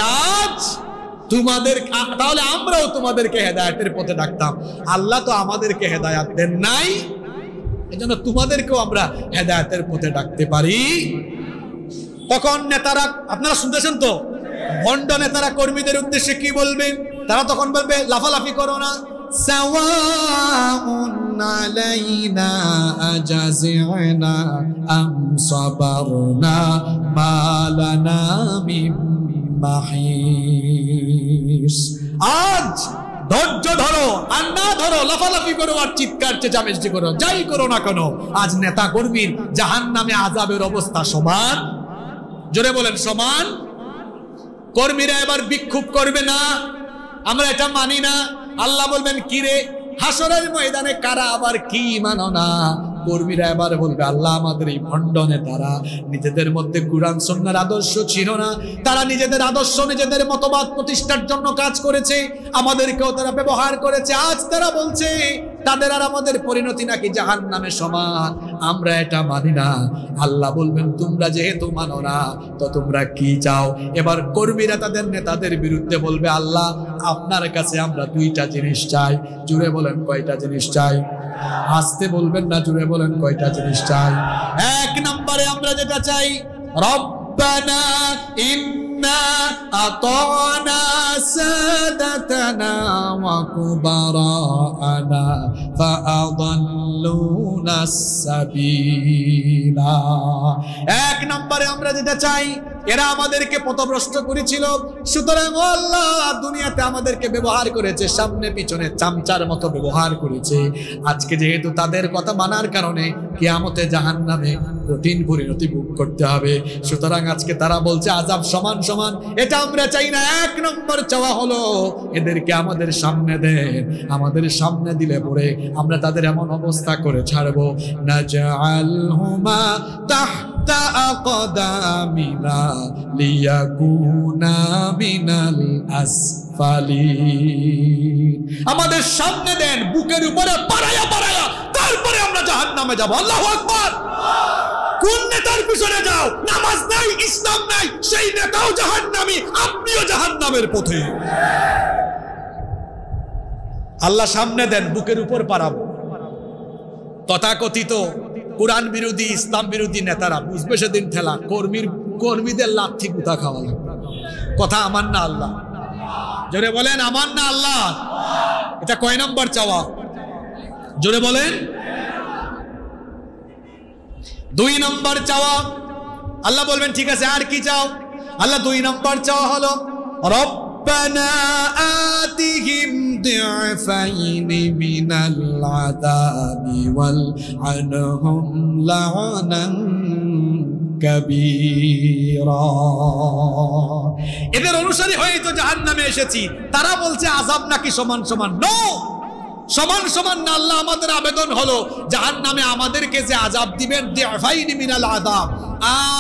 আমরাও তোমাদেরকে হেদায়েতের পথে ডাকতাম। আল্লাহ তো আমাদেরকে হেদায়েত দেন নাই, এজন্য তোমাদেরকেও আমরা হেদায়েতের পথে ডাকতে পারি। তখন নেতারা, আপনারা শুনতেছেন তো, ভণ্ড নেতারা কর্মীদের উদ্দেশ্যে কি বলবে? তারা তখন বলবে, লাফালাফি করো না, সাওয়াউন আলাইনা আজাজিনা আম সাবারনা মা লানা মিন মাহিস। আজ ধৈর্য ধরো আর না ধরো, লাফালাফি করো আর চিৎকার চেঁচামেচি করো, যাই করো না কেন, আজ নেতা কর্মীর জাহান্নামে আযাবের অবস্থা সমান। জোরে বলেন সমান। কর্মীরা এবার বিক্ষোভ করবে না, আমরা এটা মানি না। আল্লাহ বলবেন, কি রে, হাসরের ময়দানে কারা আবার কি মানো না? কর্মীরা এবার বলবে, আল্লাহ আমাদের এই ভণ্ড নেতারা নিজেদের মধ্যে কুরআন সুন্নাহর আদর্শ ছিল না, তারা নিজেদের আদর্শ, নিজেদের মতবাদ প্রতিষ্ঠার জন্য কাজ করেছে, আমাদেরকেও তারা ব্যবহার করেছে। আজ তারা বলছে তাদের আর আমাদের পরিণতি নাকি জাহান্নামে সমান, আমরা এটা মানি না। আল্লাহ বলবেন, তোমরা যেহেতু মানো না তো তোমরা কি চাও? এবার কর্মীরা তাদের নেতাদের বিরুদ্ধে বলবে, আল্লাহ আপনার কাছে আমরা দুইটা জিনিস চাই। জুড়ে বলেন, কয়টা জিনিস চাই? আসতে বলবেন না, জুড়ে বলেন, কয়টা জিনিস চাই? এক নম্বরে আমরা যেটা চাই, রব্বানা ইন্না আতানা সাদাতানা ওয়া কুবারানা ফাআদাল্লুনা সাবিলা। এক নম্বরে আমরা যেটা চাই, এরা আমাদেরকে পথভ্রষ্ট করেছিল, সুতরাং আল্লাহ দুনিয়াতে আমাদেরকে ব্যবহার করেছে, সামনে পিছনে চামচার মতো ব্যবহার করেছে। আজকে যেহেতু তাদের কথা মানার কারণে কিয়ামতে জাহান্নামে কঠিন পরিণতি ভোগ করতে হবে, সুতরাং আজকে তারা বলছে আযাব সমান সমান, এটা আমরা চাই না। এক নম্বর চাওয়া হলো এদেরকে আমাদের সামনে দেন, আমাদের সামনে দিলে পরে আমরা তাদের এমন অবস্থা করে ছাড়বো, নাজআলহুমা তাহতা আকদামিনা লিয়াকুনা মিনাল আসফালিন। আমাদের সামনে দেন, বুকের উপরে পাড়ায়া পাড়ায়া, তারপরে আমরা জাহান্নামে যাব। আল্লাহু আকবার। কোন নেতার পিছনে যাও, নামাজ নাই, ইসলাম নাই, সেই নেতাও জাহান্নামী, আপনিও জাহান্নামের পথে। আল্লাহ সামনে দেন, বুকের উপর পাড়াবো। তথাকথিত কোরআন বিরোধী, ইসলাম বিরোধী নেতারা বুঝবে সেদিন ঠেলা, কর্মীদের লাথি গুতা খাওয়া লাগবে। কথা আমার না আল্লাহ? জোরে বলেন, আমার না আল্লাহ? এটা কয় নম্বর চাওয়া? জোরে বলেন। 2 নম্বর চাওয়া, আল্লাহ বলবেন ঠিক আছে আর কি চাও? আল্লাহ 2 নম্বর চাওয়া হলো রব্বানা আতিহিম দি'ফাইনি মিনাল আযাবি ওয়াল আনহুম লা'নান কাবীরা। এদের অনুসারী হয়ে তো জাহান্নামে এসেছি, তারা বলছে আযাব নাকি সমান সমান। নো, সমান সমান না। আল্লাহ আমাদের আবেদন হলো জাহান্নামে আমাদেরকে যে আযাব দিবেন, দি'ফাইনি মিনাল আযাব,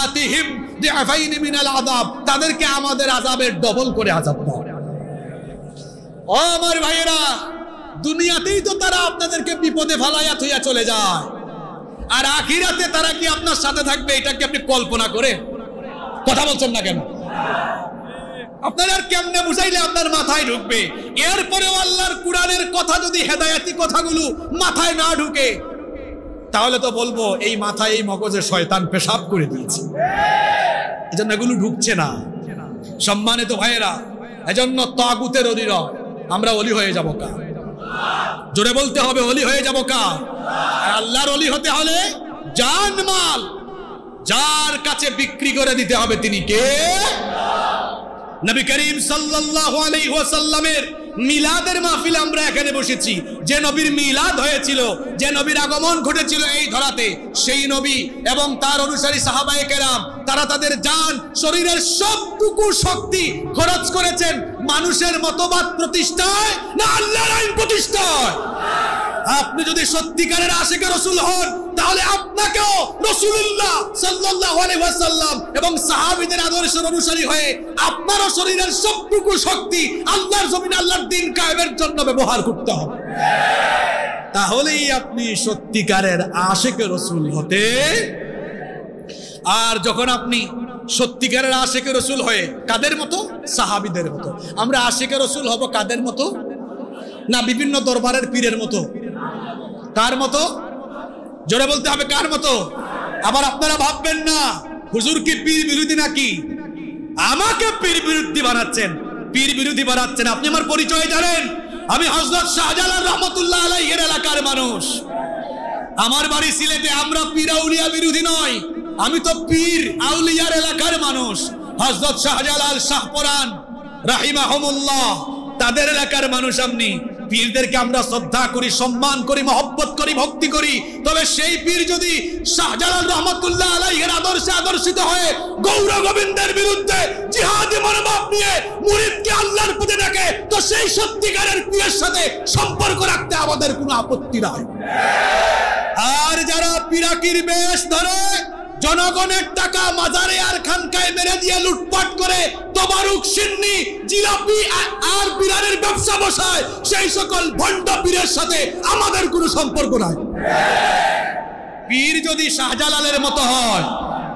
আতিহিম দি'ফাইনি মিনাল আযাব, তাদেরকে আমাদের আযাবের ডবল করে আযাব দাও। ও আমার ভাইয়েরা, দুনিয়াতেই তো তারা আপনাদেরকে বিপদে ফেলাইয়া থইয়া চলে যায়, আর আখিরাতে তারা কি আপনার সাথে থাকবে এটা কি আপনি কল্পনা করে? কথা বলছেন না কেন? আপনার আর কেমনে বুঝাইলে আপনার মাথায় ঢুকবে? এরপরেও আল্লাহর কুরআনের কথা যদি হেদায়েতি কথাগুলো মাথায় না ঢুকে, তাহলে তো বলবো এই মাথায় এই মগজে শয়তান পেশাব করে দিয়েছে, এজন্য এগুলো ঢুকছে না। সম্মানিত ভাইয়েরা, এজন্য তাগুতের অধীন আমরা ওলি হয়ে যাব কা? জোরে বলতে হবে, ওলি হয়ে যাব কা? আর আল্লাহর ওলি হতে হলে জানমাল যার কাছে বিক্রি করে দিতে হবে তিনি কে? নবী করিম সাল্লাল্লাহু আলাইহি ওয়াসাল্লামের মিলাদের মাহফিলে আমরা এখানে বসেছি। যে নবীর মিলাদ হয়েছিল, যে নবীর আগমন ঘটেছিল এই ধরাতে, সেই নবী এবং তার অনুসারী সাহাবায়ে কেরাম তারা তাদের জান শরীরের সবটুকু শক্তি খরচ করেছেন মানুষের মতবাদ প্রতিষ্ঠায় না আল্লাহর আইন প্রতিষ্ঠায়। আপনি যদি সত্যিকারের আশিকে রাসূল হন, তাহলে আপনাকেও রাসূলুল্লাহ সাল্লাল্লাহু আলাইহি ওয়াসাল্লাম এবং সাহাবীদের আদর্শের অনুসারী হয়ে আপনারও শরীরের সবটুকু শক্তি আল্লাহর জমিনে আল্লাহর দ্বীন কায়েমের জন্য ব্যবহার করতে হবে। তাহলেই আপনি সত্যিকারের আশিকে রাসূল হতে। আর যখন আপনি সত্যিকারের আশিকে রাসূল হয়ে কাদের মতো? সাহাবীদের মতো। আমরা আশিকে রাসূল হব কাদের মতো? না বিভিন্ন দরবারের পীরের মতো? কার মতো? জোরে বলতে হবে, কার মতো? আবার আপনারা ভাববেন না হুজুর কি পীর বিরোধী নাকি? আমাকে পীর বিরোধী বানাচ্ছেন, পীর বিরোধী বানাচ্ছেন। আপনি আমার পরিচয় জানেন, আমি হযরত শাহজালাল রাহমাতুল্লাহ আলাইহির এলাকার মানুষ। আমার বাড়ি সিলেটে। আমরা পীর আউলিয়া বিরোধী নয়, আমি তো পীর আউলিয়ার এলাকার মানুষ। হযরত শাহজালাল শাহপরান রাহিমাহুমুল্লাহ তাদের এলাকার মানুষ। আপনি পীরদেরকে আমরা শ্রদ্ধা করি, সম্মান করি, মহব্বত করি, ভক্তি করি। তবে সেই পীর যদি শাহজালাল রহমাতুল্লাহ আলাইহির আদর্শে আদর্শিত হয়ে গৌর গোবিন্দের বিরুদ্ধে জিহাদি মনোভাব নিয়ে মুরিদকে আল্লাহর পথে ডাকে, তো সেই সত্যিকারের পীরের সাথে সম্পর্ক রাখতে আমাদের কোনো আপত্তি নাই। আর যারা পীরাকির বেশ ধরে জনগণের টাকা মাজারে আর খানকায় মেরে দিয়ে লুটপাট করে তবারুক, সিন্নি, জিলাপি আর বিরানের ব্যবসা বসায়, সেই সকল ভণ্ড পীরের সাথে আমাদের কোনো সম্পর্ক নাই। পীর যদি শাহজালালের মতো হয়,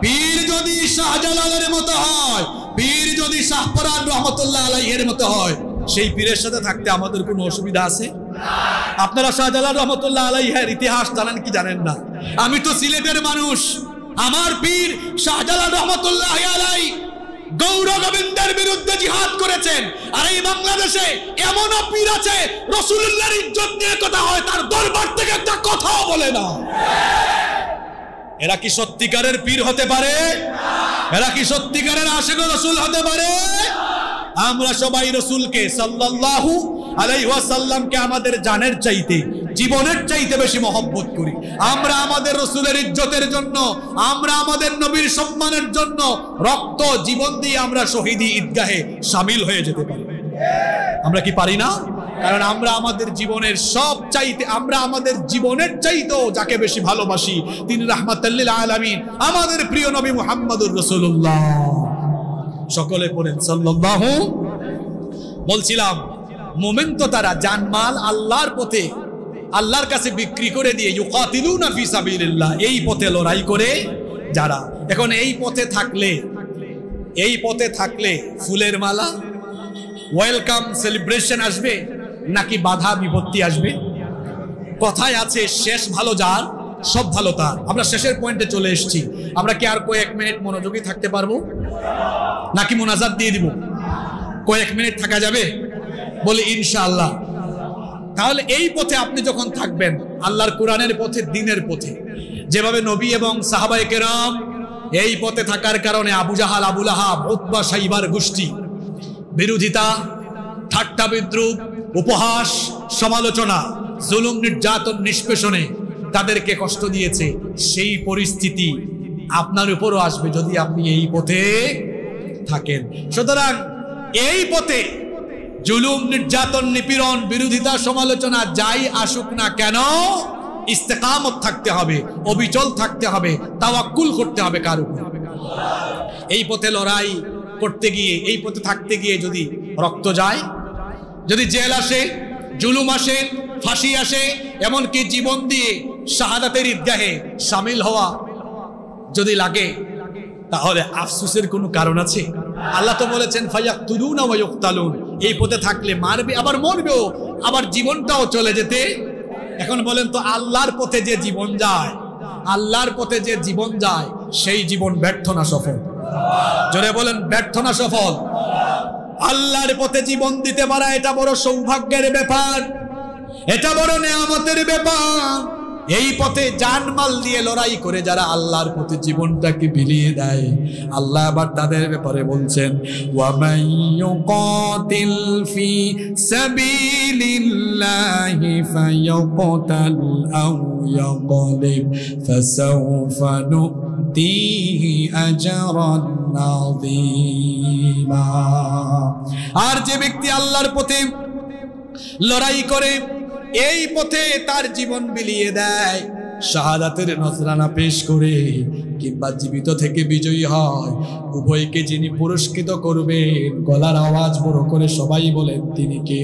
পীর যদি শাহজালালের মতো হয়, পীর যদি শাহপরান রহমতুল্লাহ আলাইহির মতো হয়, সেই পীরের সাথে থাকতে আমাদের কোনো অসুবিধা আছে? আপনারা শাহজালাল রহমতুল্লাহ আলাইহির ইতিহাস জানেন কি জানেন না? আমি তো সিলেটের মানুষ। আমার পীর শাহজালাল রহমতুল্লাহ আলাইহি গৌর গোবিন্দের বিরুদ্ধে জিহাদ করেছেন। আর এই বাংলাদেশে এমনও পীর আছে রাসূলুল্লাহর ইজ্জত নিয়ে কথা হয়, তার দরবার থেকে একটা কথাও বলে না। এরা কি সত্যিকারের পীর হতে পারে? এরা কি সত্যিকারের আশিক রাসূল হতে পারে? আমরা সবাই রাসূলকে সাল্লাল্লাহু আলাইহি ওয়াসাল্লামকে আমাদের জানের চাইতে, জীবনের চাইতে বেশি মহব্বত করি। আমরা আমাদের রাসূলের ইজ্জতের জন্য, আমরা আমাদের নবীর সম্মানের জন্য রক্ত জীবন দিয়ে আমরা শহীদি ঈদগাহে শামিল হয়ে যেতে পারি। আমরা কি পারি না? কারণ আমরা আমাদের জীবনের সব চাইতে, আমরা আমাদের জীবনের চাইতেও যাকে বেশি ভালোবাসি তিনি রাহমাতাল লিল আলামিন, আমাদের প্রিয় নবী মুহাম্মদুর রাসূলুল্লাহ। সকলে পড়েন সাল্লাল্লাহু। বলছিলাম মুমিন তো তারা জানমাল আল্লাহর পথে, আল্লাহর কাছে বিক্রি করে দিয়ে ইউকাতিলুনা ফি সাবিলিল্লাহ, এই পথে লড়াই করে যারা। এখন এই পথে থাকলে, এই পথে থাকলে ফুলের মালা, ওয়েলকাম, সেলিব্রেশন আসবে নাকি বাধা বিপত্তি আসবে? কথায় আছে শেষ ভালো যার সব ভালো তার। আমরা শেষের পয়েন্টে চলে এসেছি। আমরা কি আর কয়েক মিনিট মনোযোগী থাকতে পারবো নাকি মোনাজাত দিয়ে দিব? কয়েক মিনিট থাকা যাবে? বলি ইনশাআল্লাহ। তাহলে এই পথে আপনি যখন থাকবেন, আল্লাহর কোরআনের পথে, দ্বীনের পথে, যেভাবে নবী এবং সাহাবায়ে কেরাম এই পথে থাকার কারণে আবু জাহাল, আবু লাহাব, উতবা, সাইবার গোষ্ঠী বিরোধিতা, ঠাট্টা, বিদ্রুপ, উপহাস, সমালোচনা, জুলুম, নির্যাতন, নিষ্পেষণে তাদেরকে কষ্ট দিয়েছে, সেই পরিস্থিতি আপনার উপরও আসবে যদি আপনি এই পথে থাকেন। সুতরাং এই পথে জুলুম, নির্যাতন, নিপীড়ন, বিরোধিতা, সমালোচনা যাই আসুক না কেন, ইস্তেকামত থাকতে হবে, অবিচল থাকতে হবে, তাওয়াক্কুল করতে হবে কার উপর? এই পথে লড়াই করতে গিয়ে, এই পথে থাকতে গিয়ে যদি রক্ত যায়, যদি জেল আসে, জুলুম আসে, ফাঁসি আসে, এমনকি জীবন দিয়ে শাহাদাতের ঈদগাহে শামিল হওয়া যদি লাগে, তাহলে আফসোসের কোনো কারণ আছে? আল্লাহ তো বলেছেন ফায়াকতুলুনা ওয়া ইউকতালুন, এই পথে থাকলে মারবে, আবার মরবেও, আবার জীবনটাও চলে যেতে। এখন বলেন তো, আল্লাহর পথে যে জীবন যায়, আল্লাহর পথে যে জীবন যায়, সেই জীবন ব্যর্থ না সফল? জোরে বলেন, ব্যর্থ না সফল? আল্লাহর পথে জীবন দিতে পারা এটা বড় সৌভাগ্যের ব্যাপার, এটা বড় নেয়ামতের ব্যাপার। এই পথে জানমাল দিয়ে লড়াই করে যারা আল্লাহর পথে জীবনটাকে বিলিয়ে দেয়, আল্লাহ আবার তাদের ব্যাপারে বলছেন ওয়া মান ইউকাতিল ফি সাবিলিল্লাহি ফায়াকতাল আও ইয়াগলিব ফাসাউফা নুতিহি আজরান আযীমা। আর যে ব্যক্তি আল্লাহর পথে লড়াই করে, এই পথে তার জীবন বিলিয়ে দেয়, শাহাদাতের নজরানা পেশ করে কিংবা জীবিত থেকে বিজয়ী হয়, উভয়কে যিনি পুরস্কৃত করবেন, গলার আওয়াজ বড় করে সবাই বলেন তিনি কে?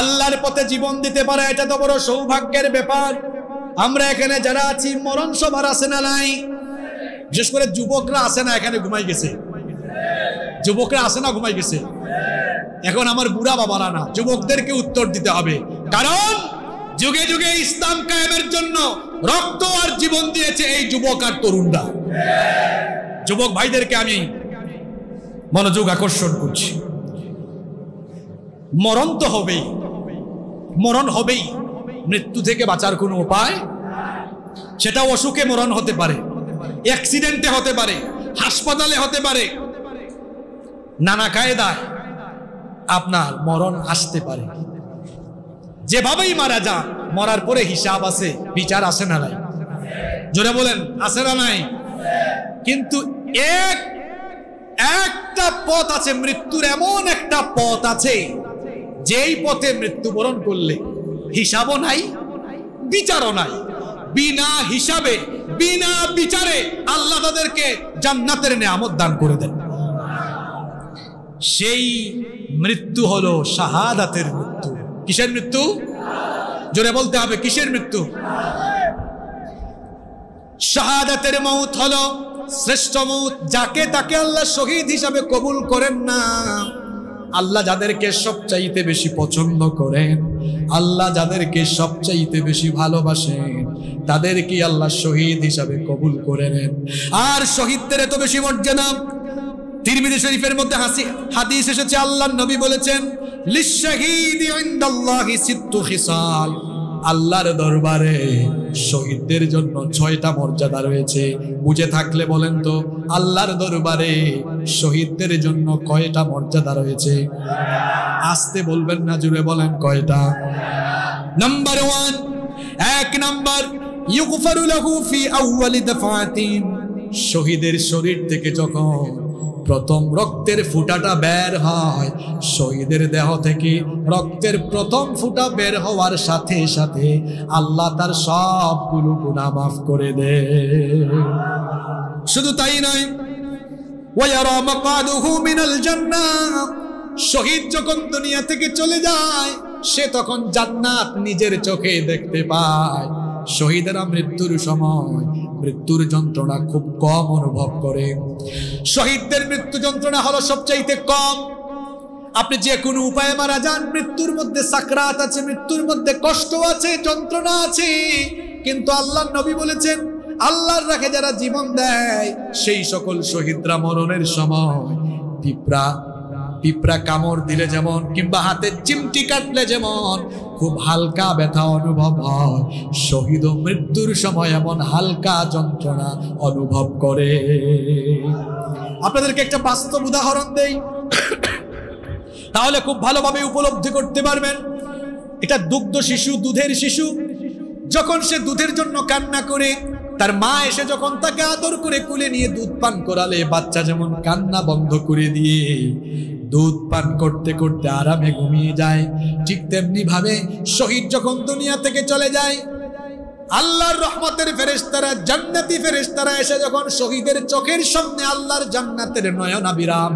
আল্লাহর পথে জীবন দিতে পারে, এটা তো বড় সৌভাগ্যের ব্যাপার। আমরা এখানে যারা আছি, মরণ সবার আছে না নাই? বিশেষ করে যুবকরা আছে না এখানে? ঘুমাই গেছে যুবকরা আছে না? ঘুমাই গেছে। এখন আমার বুড়া বাবারা না, যুবকদেরকে উত্তর দিতে হবে, কারণ যুগে যুগে ইসলাম কায়েমের জন্য রক্ত আর জীবন দিয়েছে এই যুবক আর তরুণরা। যুবক ভাইদেরকে আমি মনোযোগ আকর্ষণ করছি। মরণ তো হবেই, মরণ হবেই, মৃত্যু থেকে বাঁচার কোনো উপায়? সেটা অসুখে মরণ হতে পারে, অ্যাক্সিডেন্টে হতে পারে, হাসপাতালে হতে পারে, নানা কায়দায় আপনার মরণ আসতে পারে। যেভাবেই মারা যান, মরার পরে হিসাব আছে, বিচার আছে না নাই? জোরে বলেন, আছে না নাই? কিন্তু একটা পথ আছে, মৃত্যুর এমন একটা পথ আছে, যেই পথে মৃত্যুবরণ করলে হিসাবও নাই, বিচারও নাই। বিনা হিসাবে, বিনা বিচারে আল্লাহ তাদেরকে জান্নাতের নেয়ামত দান করে দেন। সেই মৃত্যু হলো শাহাদাতের মৃত্যু। কিসের মৃত্যু? জোরে বলতে হবে, কিসের মৃত্যু? শাহাদাতের মউত হলো শ্রেষ্ঠ মউত, যাকে তাকে আল্লাহ শহীদ হিসাবে কবুল করেন না। আল্লাহ যাদেরকে সবচাইতে বেশি পছন্দ করেন, আল্লাহ যাদেরকে সবচাইতে বেশি ভালোবাসেন, তাদেরকে আল্লাহ শহীদ হিসাবে কবুল করে নেন। আর শহীদদের এত বেশি মর্যাদা, তিরমিজি শরীফের মধ্যে হাদিস এসেছে, আল্লাহর নবী বলেছেন লিশশাহীদি ইনদাল্লাহি সিত্তু খিসাল, আল্লাহর দরবারে শহীদদের জন্য 6টা মর্যাদা রয়েছে। বুঝে থাকলে বলেন তো, আল্লাহর দরবারে শহীদদের জন্য কয়টা মর্যাদা রয়েছে? আস্তে বলবেন না, জুড়ে বলেন কয়টা? নাম্বার 1, 1 নাম্বার, ইউগফারু লাহু ফি আউয়ালি দাফাতিন, শহীদের শরীর থেকে যখন প্রথম রক্তের ফুটাটা বের হয়, শহীদের দেহ থেকে রক্তের প্রথম ফুটা বের হওয়ার সাথে সাথে আল্লাহ তার সবগুলো গুনাহ মাফ করে দেয়। শুধু তাই নয়, ওয়ায়ারা মাকাদুহু মিনাল জান্নাহ, শহীদ যখন দুনিয়া থেকে চলে যায়, সে তখন জান্নাত নিজের চোখে দেখতে পায়। শহীদেরা মৃত্যুর সময় মৃত্যুর যন্ত্রণা খুব কম অনুভব করে। শহীদদের মৃত্যু যন্ত্রণা হলো সবচাইতে কম। আপনি যে কোনো উপায়ে মারা যান, মৃত্যুর মধ্যে সাকরাত আছে, মৃত্যুর মধ্যে কষ্ট আছে, যন্ত্রণা আছে, কিন্তু আল্লাহর নবী বলেছেন, আল্লাহর রাখে যারা জীবন দেয়, সেই সকল শহীদরা মরণের সময় পিঁপড়া কামড় দিলে যেমন, কিংবা হাতে চিমটি কাটলে যেমন খুব হালকা ব্যথা অনুভব হয়, শহীদ মৃত্যুর সময় এমন হালকা যন্ত্রণা অনুভব করে। আপনাদেরকে একটা বাস্তব উদাহরণ দেই, তাহলে খুব ভালোভাবে উপলব্ধি করতে পারবেন। এটা দুগ্ধ শিশু, দুধের শিশু, যখন সে দুধের জন্য কান্না করে, তার মা এসে যখন তাকে আদর করে কোলে নিয়ে দুধ পান করালে বাচ্চা যেমন কান্না বন্ধ করে দিয়ে দুধ পান করতে করতে আরামে ঘুমিয়ে যায়, ঠিক তেমনি ভাবে শহীদ যখন দুনিয়া থেকে চলে যায়, আল্লাহর রহমতের ফেরেশতারা, জান্নাতি ফেরেশতারা এসে যখন শহীদের চোখের সামনে আল্লাহর জান্নাতের নয়নাভিরাম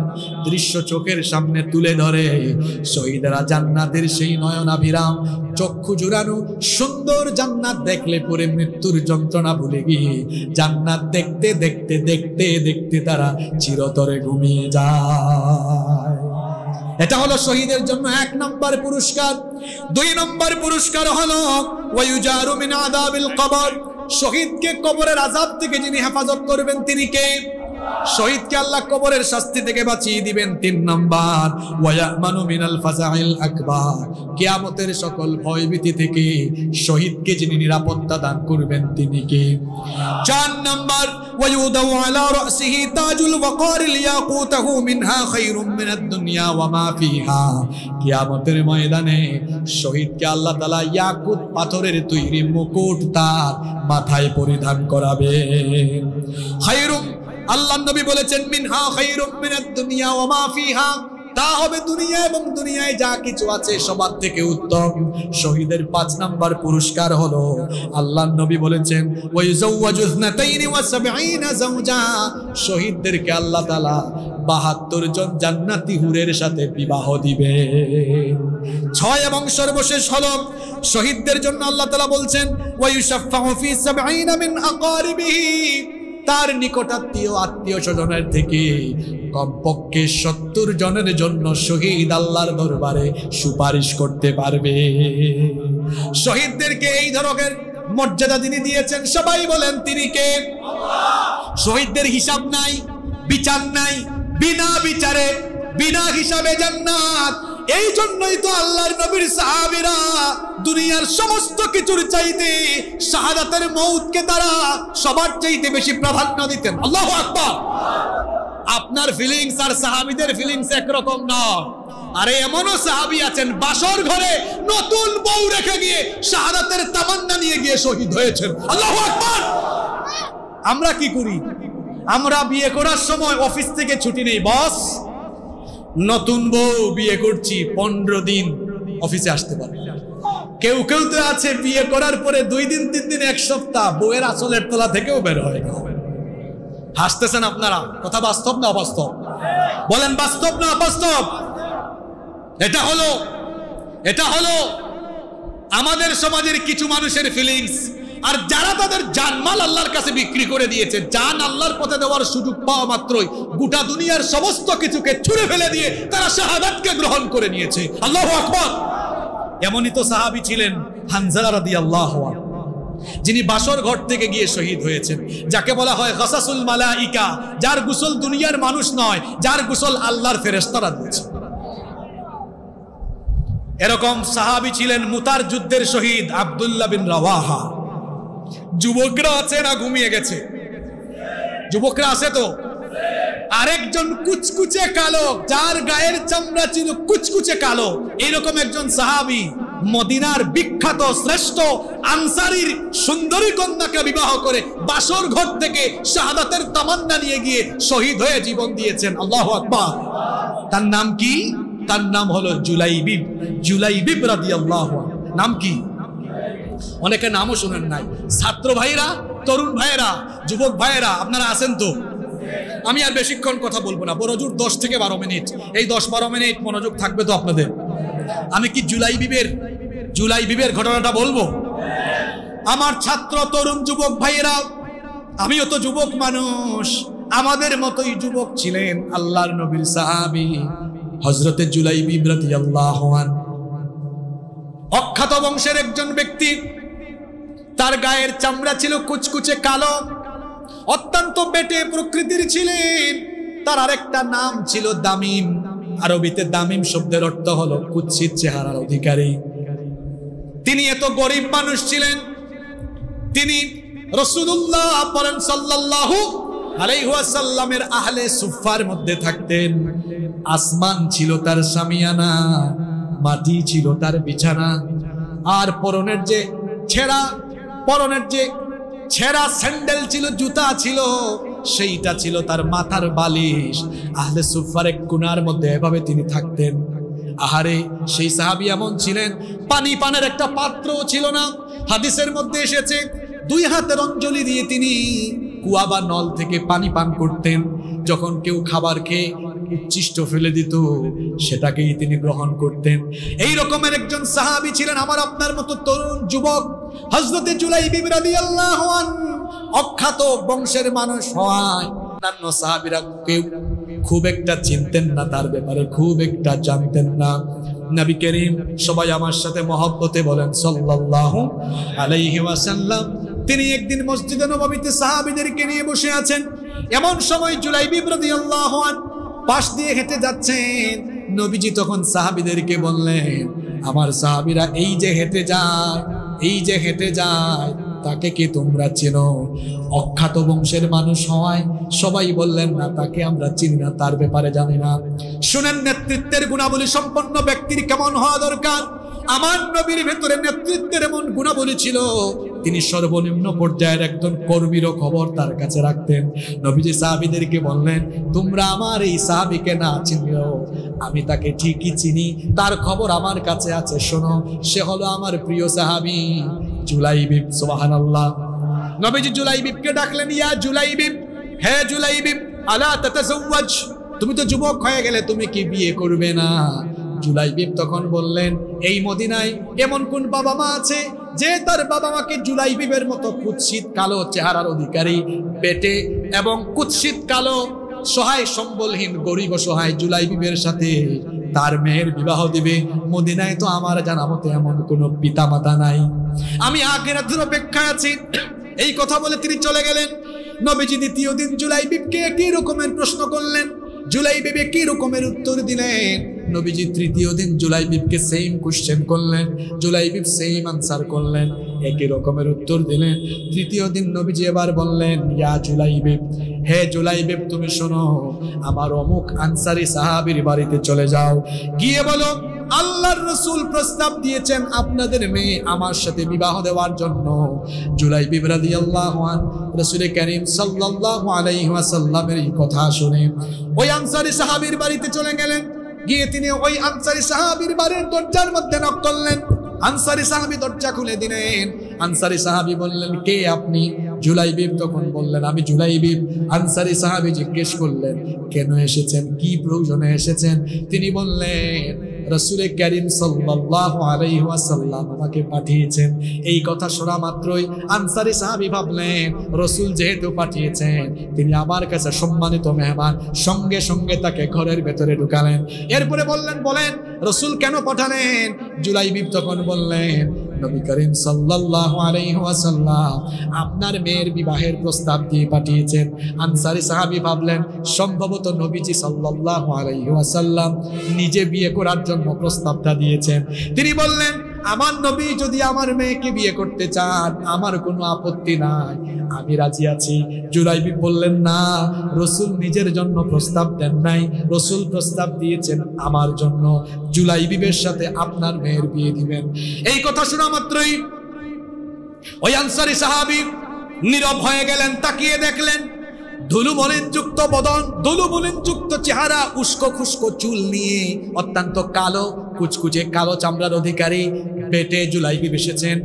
দৃশ্য চোখের সামনে তুলে ধরে, শহীদেরা জান্নাতের সেই নয়নাভিরাম চক্ষু জুড়ানো সুন্দর জান্নাত দেখলে পরে মৃত্যুর যন্ত্রণা ভুলে গিয়ে জান্নাত দেখতে দেখতে দেখতে দেখতে তারা চিরতরে ঘুমিয়ে যায়। এটা হলো শহীদের জন্য 1 নম্বর পুরস্কার। 2 নম্বর পুরস্কার হলো ওয়ায়ুজারু মিন আযাবিল কবর, শহীদকে কবরের আযাব থেকে যিনি হেফাজত করবেন তিনি কে? শহীদকে আল্লাহ কবরের শাস্তি থেকে বাঁচিয়ে দিবেন। 3 নম্বর ওয়ায়ামানু মিনাল ফাযাইল আকবার, কিয়ামতের সকল ভয়ভীতি থেকে শহীদকে যিনি নিরাপত্তা দান করবেন তিনি কে? 4 নম্বর ওয়ায়ুদাউ আলা রাসিহি তাজুল ওয়াকার লিয়াকুতাহু মিনহা খায়রুম মিনাদ দুনিয়া ওয়া মা ফিহা, কিয়ামতের ময়দানে শহীদকে আল্লাহ তাআলা ইয়াকুত পাথরের তৈরি মুকুট তার মাথায় পরিধান করাবেন। খায়রুম, আল্লাহ নবী বলেছেন মিনহা খায়রুম মিনাদ দুনিয়া ওয়া মা ফিহা, তা হবে দুনিয়া এবং দুনিয়ায় যা কিছু আছে সবার থেকে উত্তম। শহীদের 5 নম্বর পুরস্কার হলো আল্লাহ নবী বলেছেন ওয়ায়ুযাওয়াজু 72 যাওজা, শহীদদেরকে আল্লাহ তাআলা 72 জন জান্নাতি হুরের সাথে বিবাহ দিবে। 6 এবং সর্বশেষ হলো শহীদদের জন্য আল্লাহ তাআলা বলছেন ওয়ায়ুশাফাউ ফি 70 মিন আকারিবিহি, তার নিকটাত্মীয় আত্মীয় স্বজনের থেকে কমপক্ষে 70 জনের জন্য শহীদ আল্লাহর দরবারে সুপারিশ করতে পারবে। শহীদদেরকে এই ধরনের মর্যাদা তিনি দিয়েছেন, সবাই বলেন তিনি কে? শহীদদের হিসাব নাই, বিচার নাই, বিনা বিচারে বিনা হিসাবে জান্নাত। এই জন্যই তো আল্লাহর নবীর সাহাবীরা দুনিয়ার সমস্ত কিছুর চাইতে শাহাদাতের মউতকে তারা সবার চাইতে বেশি প্রাধান্য দিতেন। আল্লাহু আকবার। আপনার ফিলিংস আর সাহাবীদের ফিলিংস একরকম নয়। আরে এমনও সাহাবী আছেন বাসর ঘরে নতুন বউ রেখে গিয়ে শাহাদাতের তামান্না নিয়ে গিয়ে শহীদ হয়েছেন। আল্লাহু আকবার। আমরা কি করি? আমরা বিয়ে করার সময় অফিস থেকে ছুটি নেই, বস নতুন বউ বিয়ে করছি 15 দিন অফিসে আসতে পারে। কেউ কেউ তো আছে বিয়ে করার পরে 2 দিন 3 দিন 1 সপ্তাহ বউয়ের আসলের তলা থেকেও বের হয় না। হাসতেছেন আপনারা, কথা বাস্তব না অবাস্তব? বলেন বাস্তব না অবাস্তব? এটা হলো আমাদের সমাজের কিছু মানুষের ফিলিংস। আর যারা তাদের জানমাল আল্লাহর কাছে বিক্রি করে দিয়েছে, জান আল্লাহর পথে দেওয়ার সুযোগ পাওয়া মাত্রই গোটা দুনিয়ার সমস্ত কিছুকে ছুঁড়ে ফেলে দিয়ে তারা শাহাদাতকে গ্রহণ করে নিয়েছে। আল্লাহু আকবার। এমনই তো সাহাবী ছিলেন হানজালা রাদিয়াল্লাহু আনহু, যিনি বাসর ঘর থেকে গিয়ে শহীদ হয়েছেন, যাকে বলা হয় গাসাসুল মালাইকা, যার গোসল দুনিয়ার মানুষ নয়, যার গোসল আল্লাহর ফেরেশতারা দিয়েছে। এরকম সাহাবী ছিলেন মুতার যুদ্ধের শহীদ আব্দুল্লাহ বিন রাওয়াহা। যুবকরা আছে না ঘুমিয়ে গেছে? যুবকরা আছে তো? আরেকজন কুচকুচে কালো, যার গায়ের চামড়া ছিল কুচকুচে কালো, এরকম একজন সাহাবী মদিনার বিখ্যাত শ্রেষ্ঠ আনসারীর সুন্দরী কন্যাকে বিবাহ করে বাসর ঘর থেকে শাহাদাতের তামান্না নিয়ে গিয়ে শহীদ হয়ে জীবন দিয়েছেন। আল্লাহু আকবার। তার নাম কি? তার নাম হলো জুলাইবিব রাদিয়াল্লাহু আনহু। নাম কি? অনেকে নামও শুনেন নাই। ছাত্র ভাইরা, তরুণ ভাইরা, যুবক ভাইরা আপনারা আছেন তো? আমি আর বেশিক্ষণ কথা বলবো না, বড় জোর 10 থেকে 12 মিনিট। এই 10-12 মিনিট মনোযোগ থাকবে তো আপনাদের? আমি কি জুলাইবিবের ঘটনাটা বলবো? আমার ছাত্র তরুণ যুবক ভাইরা, আমিও তো যুবক মানুষ, আমাদের মতোই যুবক ছিলেন আল্লাহর নবীর সাহাবী হযরতে জুলাইবিব রাদিয়াল্লাহু আনহু। অখ্যাত বংশের একজন ব্যক্তি, তার গায়ের চামড়া ছিল কুচকুচে কালো, অত্যন্ত বেটে প্রকৃতির ছিলেন। তার আরেকটা নাম ছিল দামিম। আরবিতে দামিম শব্দের অর্থ হলো কুৎসিত চেহারার অধিকারী। তিনি এত গরিব মানুষ ছিলেন, তিনি রাসূলুল্লাহ পরম সাল্লাল্লাহু আলাইহি ওয়াসাল্লামের আহলে সুফফার মধ্যে থাকতেন। আসমান ছিল তার শামিয়ানা, মাটি ছিল তার বিছানা, আর পরনের যে ছেঁড়া স্যান্ডেল ছিল, জুতা ছিল, সেইটা ছিল তার মাথার বালিশ। আহলে সুফফার এক কোণার মধ্যে এভাবে তিনি থাকতেন। আহারে, সেই সাহাবী এমন ছিলেন, পানি পানের একটা পাত্রও ছিল না। হাদিসের মধ্যে এসেছে 2 হাতের অঞ্জলি দিয়ে তিনি কুয়া বা নল থেকে পানি পান করতেন। যখন কেউ খাবার খেয়ে উচ্ছিষ্ট ফেলে দিত, সেটাকেই তিনি গ্রহণ করতেন। এই রকমের একজন সাহাবী ছিলেন আমার আপনার মতো তরুণ যুবক হযরতে জুলাইবিব রাদিয়াল্লাহু আনহু। অখ্যাত বংশের মানুষ হওয়ায় অন্যান্য সাহাবীরা কেউ খুব একটা চিনতেন না, তার ব্যাপারে খুব একটা জানতেন না। নবী করিম, সবাই আমার সাথে মহব্বতে বলেন সাল্লাল্লাহু আলাইহি ওয়াসাল্লাম। তিনি একদিন মসজিদে নববীতে সাহাবীদেরকে নিয়ে বসে আছেন। এমন সময় জুলাইবিব রাদিয়াল্লাহু আনহু পাশ দিয়ে হেঁটে যাচ্ছেন। নবীজি তখন সাহাবীদেরকে বললেন, আমার সাহাবীরা এই যে হেঁটে যায় তাকে কি তোমরা চেনো? অখ্যাত বংশের মানুষ হওয়ায় সবাই বললেন, না, তাকে আমরা চিনি না, তার ব্যাপারে জানি না। শুনেন, নেতৃত্বের গুণাবলী সম্পন্ন ব্যক্তির কেমন হওয়া দরকার। আমার নবীর ভেতরে নেতৃত্বের এমন গুণাবলী ছিল, তিনি সর্বনিম্ন পর্যায়ের একজন কর্মীরও খবর তার কাছে রাখতেন। নবীজি সাহাবীদেরকে বললেন, তোমরা আমার এই সাহাবীকে না চিনলেও আমি তাকে ঠিকই চিনি, তার খবর আমার কাছে আছে। শোনো, সে হলো আমার প্রিয় সাহাবী জুলাইবিব। সুবহানাল্লাহ। নবীজি জুলাইবিবকে ডাকলেন, ইয়া জুলাইবিব, হে জুলাইবিব, আলা তাতাযাওয়াজ, তুমি তো যুবক হয়ে গেলে, তুমি কি বিয়ে করবে না? জুলাইবিব তখন বললেন, এই মদিনায় এমন কোন বাবা মা আছে যে তার বাবা মাকে জুলাইবিবের মতো কুৎসিত কালো চেহারার অধিকারী, পেটে এবং কুৎসিত কালো সহায় সম্বলহীন গরিব সহায় জুলাইবিবের সাথে তার মেয়ের বিবাহ দিবে? মদিনায় তো আমার জানা মতে এমন কোনো পিতা মাতা নাই। আমি আখিরাতের অপেক্ষায় আছি। এই কথা বলে তিনি চলে গেলেন। নবীজি দ্বিতীয় দিন জুলাইবিবকে একই রকমের প্রশ্ন করলেন। জুলাইবিব একই রকমের উত্তর দিলেন। নবীজি তৃতীয় দিন জুলাইবিবকে সেম কোশ্চেন করলেন। জুলাইবিব সেম আনসার করলেন, একই রকমের উত্তর দিলেন। তৃতীয় দিন নবীজি এবার বললেন, ইয়া জুলাইবিব, হে জুলাইবিব, তুমি শোনো, আমার অমুক আনসারী সাহাবীর বাড়িতে চলে যাও, গিয়ে বলো আল্লাহর রাসূল প্রস্তাব দিয়েছেন আপনাদের মেয়ে আমার সাথে বিবাহ দেওয়ার জন্য। জুলাইবিব রাদিয়াল্লাহু আনহু রাসূল করিম সাল্লাল্লাহু আলাইহি ওয়াসাল্লামের এই কথা শুনে ওই আনসারী সাহাবীর বাড়িতে চলে গেলেন। গিয়ে তিনি ওই আনসারী সাহাবীর বাড়ির দরজার মধ্যে নক করলেন। আনসারী সাহাবী দরজা খুলে দিলেন। আনসারী সাহাবী বললেন, কে আপনি? জুলাইবিব তখন বললেন, আমি জুলাইবিব। আনসারী সাহাবী জিজ্ঞেস করলেন, কেন এসেছেন, কি প্রয়োজনে এসেছেন? তিনি বললেন, রাসূল করিম সাল্লাল্লাহু আলাইহি ওয়াসাল্লাম আমাকে পাঠিয়েছেন। এই কথা শোনা মাত্রই আনসারী সাহাবী ভাবলেন, রাসূল যেহেতু পাঠিয়েছেন, তিনি আমার কাছে সম্মানিত মেহমান। সঙ্গে সঙ্গে তাকে ঘরের ভেতরে ঢুকালেন। এরপরে বললেন, বলেন রাসূল কেন পাঠালেন? জুলাইবিব তখন বললেন, নবী করিম সাল্লাল্লাহু আলাইহি ওয়াসাল্লাম আপনার মেয়ের বিবাহের প্রস্তাব দিয়ে পাঠিয়েছেন। আনসারী সাহাবী ভাবলেন, সম্ভবত নবীজি সাল্লাল্লাহু আলাইহি ওয়াসাল্লাম নিজে বিয়ে করার জন্য প্রস্তাবটা দিয়েছেন। তিনি বললেন, আমার নবী যদি আমার মেয়েকে বিয়ে করতে চান, আমার কোনো আপত্তি নাই, আমি রাজি আছি। জুলাইবিব বললেন, না, রাসূল নিজের জন্য প্রস্তাব দেন নাই, রাসূল প্রস্তাব দিয়েছেন আমার জন্য। জুলাইবিবের সাথে আপনার মেয়ের বিয়ে দিবেন। এই কথা শোনা মাত্রই ওই আনসারী সাহাবী নীরব হয়ে গেলেন। তাকিয়ে দেখলেন ধুলোমলিন যুক্ত বদন, ধুলোমলিন যুক্ত চেহারা, উস্কো খুস্কো চুল নিয়ে অত্যন্ত কালো কুচকুচে কালো চামড়ার অধিকারী পেটে জুলাইবিব এসেছেন,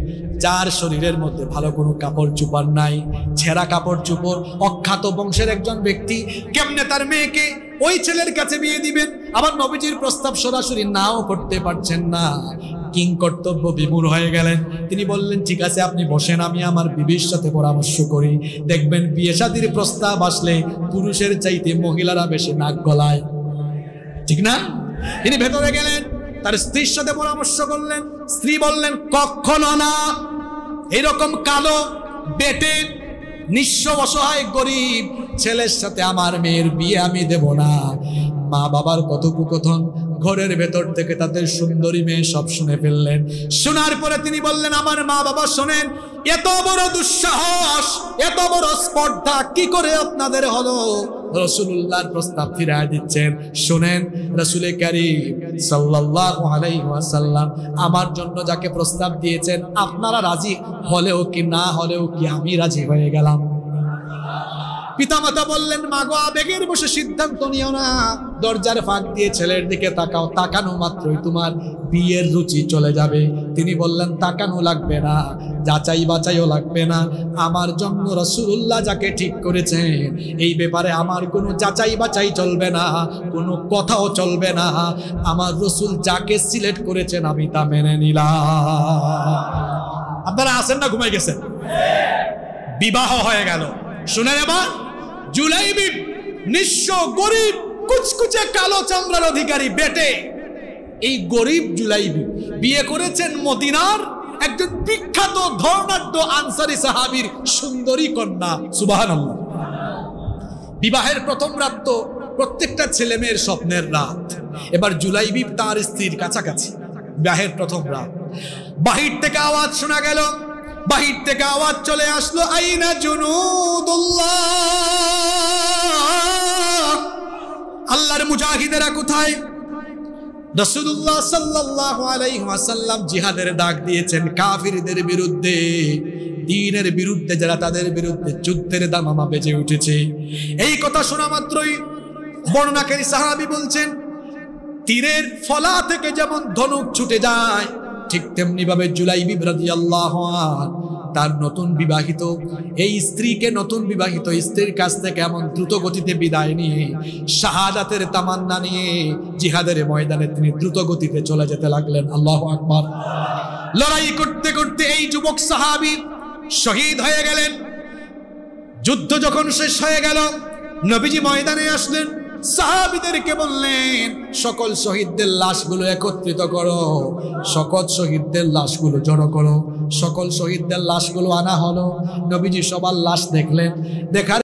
যার শরীরের মধ্যে ভালো কোনো কাপড় চোপড় নাই, ছেঁড়া কাপড় চোপড়। অখ্যাত বংশের একজন ব্যক্তি কেমনে তার মেয়েকে ওই ছেলের কাছে বিয়ে দিবেন? আবার নবীজির প্রস্তাব সরাসরি নাও করতে পারছেন না। কিং কর্তব্য বিমূঢ় হয়ে গেলেন। তিনি বললেন, ঠিক আছে, আপনি বসেন, আমি আমার বিবির সাথে পরামর্শ করি। দেখবেন বিয়ে শাদীর প্রস্তাব আসলে পুরুষের চাইতে মহিলারা বেশি নাক গলায়, ঠিক না? তিনি ভেতরে গেলেন, তার স্ত্রীর সাথে পরামর্শ করলেন। স্ত্রী বললেন, কখনো না, এরকম কালো বেটে নিঃস্ব অসহায় গরিব ছেলের সাথে আমার মেয়ের বিয়ে আমি দেব না। মা বাবার কথোপকথন ঘরের ভেতর থেকে তাদের সুন্দরী মেয়ে সব শুনে ফেললেন। শোনার পরে তিনি বললেন, আমার মা বাবা শোনেন, এত বড় দুঃসাহস, এত বড় স্পর্ধা কি করে আপনাদের হলো? রাসূলুল্লাহর প্রস্তাব ফিরিয়ে দিচ্ছেন। শুনেন, রাসূল কারীম সাল্লাল্লাহু আলাইহি ওয়াসাল্লাম আমার জন্য যাকে প্রস্তাব দিয়েছেন, আপনারা রাজি হলেও কি না হলেও কি আমি রাজি হয়ে গেলাম। পিতামাতা বললেন, মাগো আবেগের বসে সিদ্ধান্ত নিও না, দরজার ফাঁক দিয়ে ছেলের দিকে তাকাও, তাকানো মাত্রই তোমার বিয়ের রুচি চলে যাবে। তিনি বললেন, তাকানো লাগবে না, যাচাই বাছাইও লাগবে না, আমার জন্য রাসূলুল্লাহ যাকে ঠিক করেছেন এই ব্যাপারে আমার কোনো যাচাই বাছাই চলবে না, কোনো কথাও চলবে না, আমার রাসূল যাকে সিলেক্ট করেছেন আমি তা মেনে নিলাম। আপনারা আছেন না ঘুমাই গেছেন? বিবাহ হয়ে গেল। শুনেন এবার, জুলাইবিব নিঃস্ব গরিব কুচকুচে কালো চামড়ার অধিকারী বেটে, এই গরিব জুলাইবিব বিয়ে করেছেন মদিনার একজন বিখ্যাত ধর্নাঢ্য আনসারী সাহাবীর সুন্দরী কন্যা। সুবহানাল্লাহ। বিবাহের প্রথম রাত তো প্রত্যেকটা ছেলে মেয়ের স্বপ্নের রাত। এবার জুলাইবিব তার স্ত্রীর কাছাকাছি, বিবাহের প্রথম রাত। বাহির থেকে আওয়াজ শোনা গেল, বাহির থেকে আওয়াজ চলে আসলো, আইনা জুনুদুল্লাহ, আল্লাহর মুজাহিদেরা কোথায়? রাসূলুল্লাহ সাল্লাল্লাহু আলাইহি ওয়াসাল্লাম জিহাদের ডাক দিয়েছেন কাফিরদের বিরুদ্ধে, দ্বীনের বিরুদ্ধে, যারা তাদের বিরুদ্ধে যুদ্ধের দামামা বেজে উঠেছে। এই কথা শোনা মাত্রই বর্ণনাকারী সাহাবী বলছেন, তীরের ফলা থেকে যেমন ধনুক ছুটে যায়, ঠিক তেমনি ভাবে জুলাইবিব রাদিয়াল্লাহু আনহু তার নতুন বিবাহিত এই স্ত্রীকে, নতুন বিবাহিত স্ত্রীর কাছ থেকে এমন দ্রুত গতিতে বিদায় নিয়ে, শাহাদাতের তামান্না নিয়ে জিহাদের ময়দানে তিনি দ্রুত গতিতে চলে যেতে লাগলেন। আল্লাহু আকবার। লড়াই করতে করতে এই যুবক সাহাবী শহীদ হয়ে গেলেন। যুদ্ধ যখন শেষ হয়ে গেল, নবীজি ময়দানে আসলেন, সাহাবীদেরকে বললেন, সকল শহীদদের লাশগুলো একত্রিত করো, সকল শহীদদের লাশগুলো জড়ো করো। সকল শহীদদের লাশগুলো আনা হলো। নবীজি সবার লাশ দেখলেন, দেখার